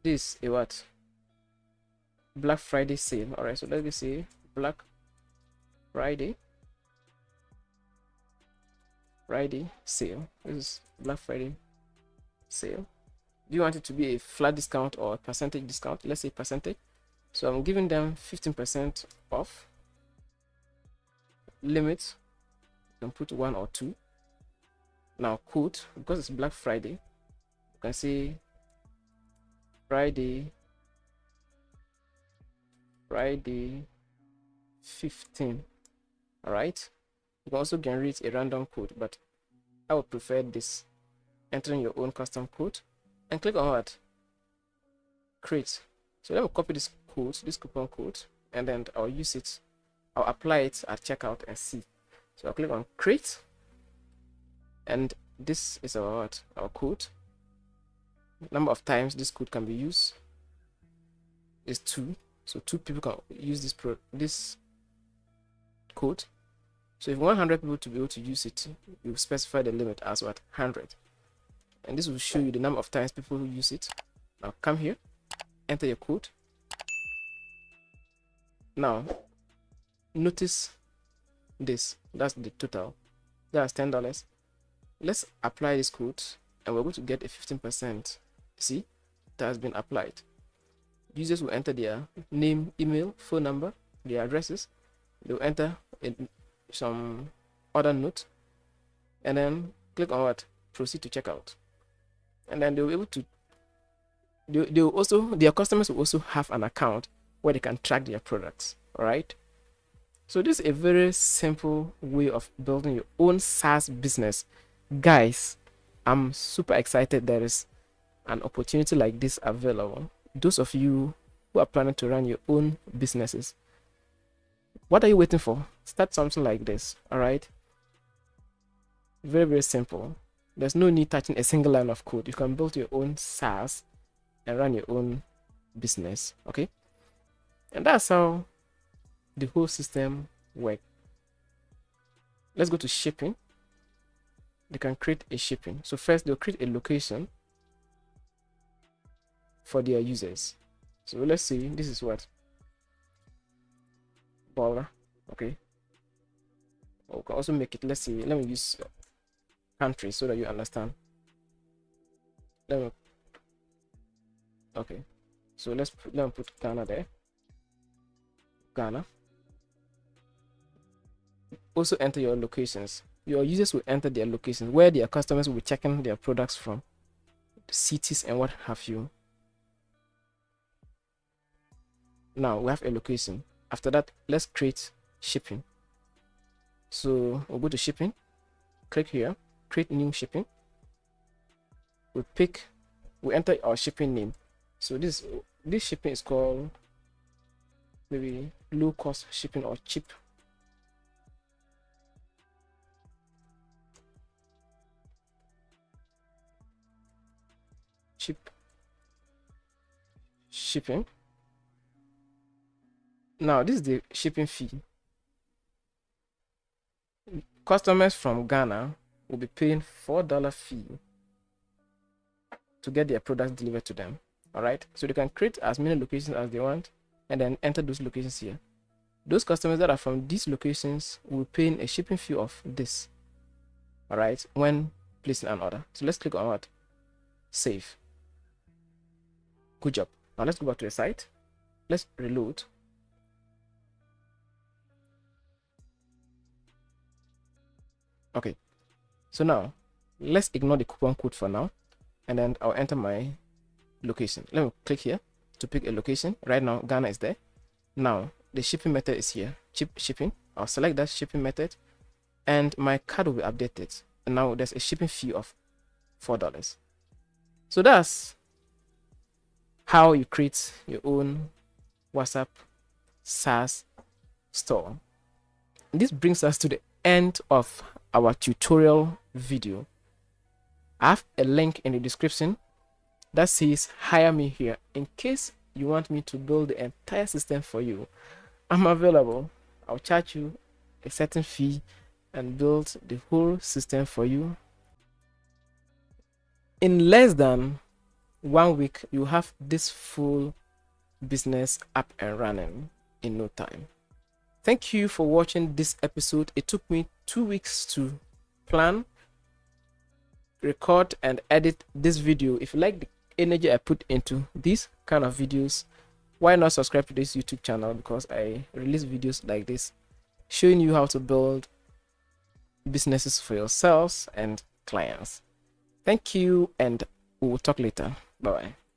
this is a what? Black Friday sale. All right, so let's say Black Friday sale. This is Black Friday sale. Do you want it to be a flat discount or a percentage discount? Let's say percentage. So I'm giving them 15% off. Limit, you can put 1 or 2. Now code, because it's Black Friday, you can say Friday 15. All right, you can also generate a random code, but I would prefer this, entering your own custom code, and click on what? Create. So let me copy this code, this coupon code, and then I'll use it, I'll apply it at checkout and see. So I'll click on create, and this is our code. Number of times this code can be used is 2, so 2 people can use this code. So if you want 100 people to be able to use it, you specify the limit as what? 100, and this will show you the number of times people who use it. Now come here, enter your code. Now notice this, that's the total, that's $10. Let's apply this code, and we're going to get a 15%. See, that has been applied. Users will enter their name, email, phone number, their addresses. They'll enter some order note, and then click on what? Proceed to checkout. And then they'll be able to, they'll also, their customers will also have an account where they can track their products. All right, so this is a very simple way of building your own SaaS business. Guys, I'm super excited there is an opportunity like this available. Those of you who are planning to run your own businesses, what are you waiting for? Start something like this. All right, very, very simple. There's no need touching a single line of code. You can build your own SaaS and run your own business. Okay, and that's how the whole system works. Let's go to shipping. They can create a shipping. So first they'll create a location for their users. So let's say this is what? Baller. Okay, or we can also make it, let's say, let me use country so that you understand. Okay, so let me put Ghana there. Ghana. Also enter your locations. Your users will enter their locations where their customers will be checking their products from, the cities and what have you. Now we have a location. After that, let's create shipping. So we'll go to shipping, click here, create new shipping. We enter our shipping name. So this shipping is called maybe low cost shipping or cheap cheap shipping. Now this is the shipping fee. Customers from Ghana will be paying $4 fee to get their products delivered to them. All right, so they can create as many locations as they want and then enter those locations here. Those customers that are from these locations will pay a shipping fee of this, all right, when placing an order. So let's click on what? Save. Good job. Now let's go back to the site. Let's reload. Okay, so now let's ignore the coupon code for now, and then I'll enter my location. Let me click here to pick a location. Right now Ghana is there. Now the shipping method is here, cheap shipping. I'll select that shipping method and my card will be updated, and now there's a shipping fee of $4. So that's how you create your own WhatsApp SaaS store. And this brings us to the end of our tutorial video. I have a link in the description that says hire me here. In case you want me to build the entire system for you, I'm available. I'll charge you a certain fee and build the whole system for you. In less than 1 week, you have this full business up and running in no time. Thank you for watching this episode. It took me 2 weeks to plan, record, and edit this video. If you like the energy I put into these kind of videos, why not subscribe to this YouTube channel, because I release videos like this showing you how to build businesses for yourselves and clients. Thank you, and we will talk later. Bye bye.